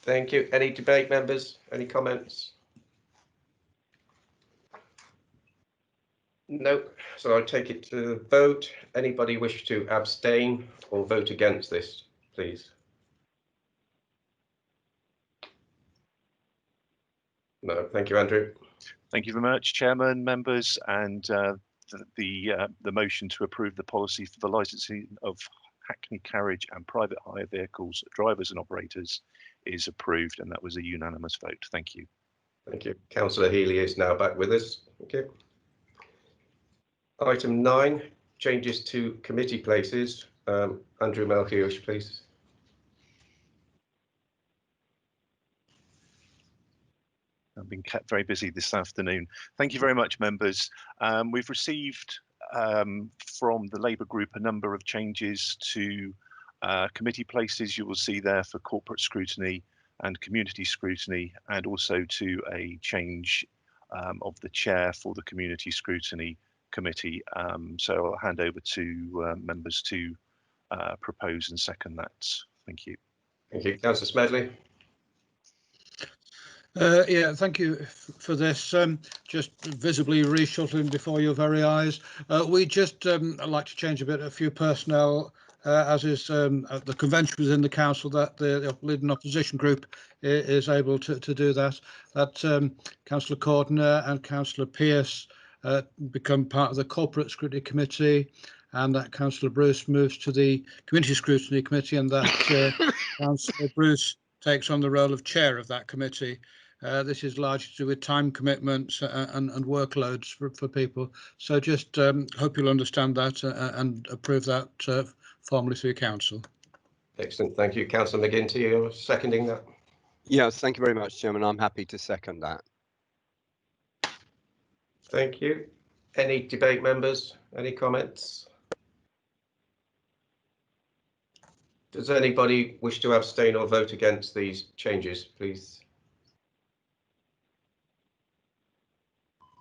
Speaker 14: Thank you. Any debate, members? Any comments? No. So I'll take it to vote. Anybody wish to abstain or vote against this, please? No. Thank you, Andrew.
Speaker 13: Thank you very much, Chairman, members, and the motion to approve the policy for the licensing of hackney carriage and private hire vehicles, drivers and operators is approved, and that was a unanimous vote. Thank you.
Speaker 14: Thank you. Councillor Healy is now back with us. Thank you. Item 9, changes to committee places. Andrew Melchior, please.
Speaker 13: I've been kept very busy this afternoon. Thank you very much, members. We've received from the Labour group a number of changes to committee places. You will see there for corporate scrutiny and community scrutiny, and also to a change of the chair for the community scrutiny committee. So I'll hand over to members to propose and second that. Thank you.
Speaker 14: Thank you. Councillor Smedley.
Speaker 1: Yeah, thank you for this. Just visibly reshuttling before your very eyes. We just like to change a few personnel, as is the convention within the council, that the leading opposition group is able to do that. That Councillor Cordner and Councillor Pearce become part of the corporate scrutiny committee, and that Councillor Bruce moves to the community scrutiny committee, and that Councillor Bruce takes on the role of chair of that committee. This is largely to do with time commitments and workloads for people. So just hope you'll understand that and approve that formally through council.
Speaker 14: Excellent. Thank you. Councillor McGinty, you're seconding that?
Speaker 10: Yes, thank you very much, Chairman. I'm happy to second that.
Speaker 14: Thank you. Any debate, members? Any comments? Does anybody wish to abstain or vote against these changes, please?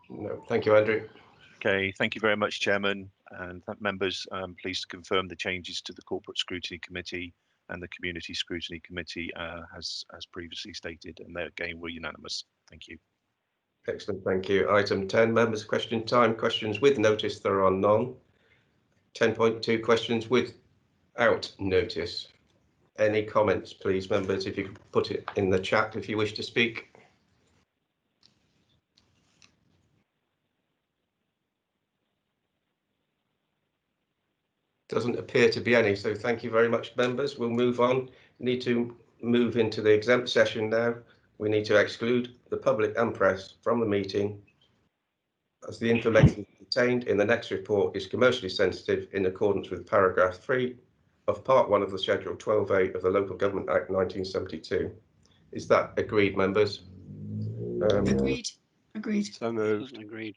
Speaker 14: No. Thank you, Andrew.
Speaker 13: Okay, thank you very much, Chairman, and members. I'm pleased to confirm the changes to the Corporate Scrutiny Committee and the Community Scrutiny Committee as previously stated, and they again were unanimous. Thank you.
Speaker 14: Excellent, thank you. Item 10, members' question time. Questions with notice, there are none. 10.2, questions without notice. Any comments, please, members? If you could put it in the chat if you wish to speak. Doesn't appear to be any, so thank you very much, members. We'll move on. We need to move into the exempt session now. We need to exclude the public and press from the meeting, as the information contained in the next report is commercially sensitive in accordance with paragraph 3 of part 1 of the Schedule 12A of the Local Government Act 1972. Is that agreed, members?
Speaker 34: Agreed. Agreed.
Speaker 10: So moved.
Speaker 11: Agreed.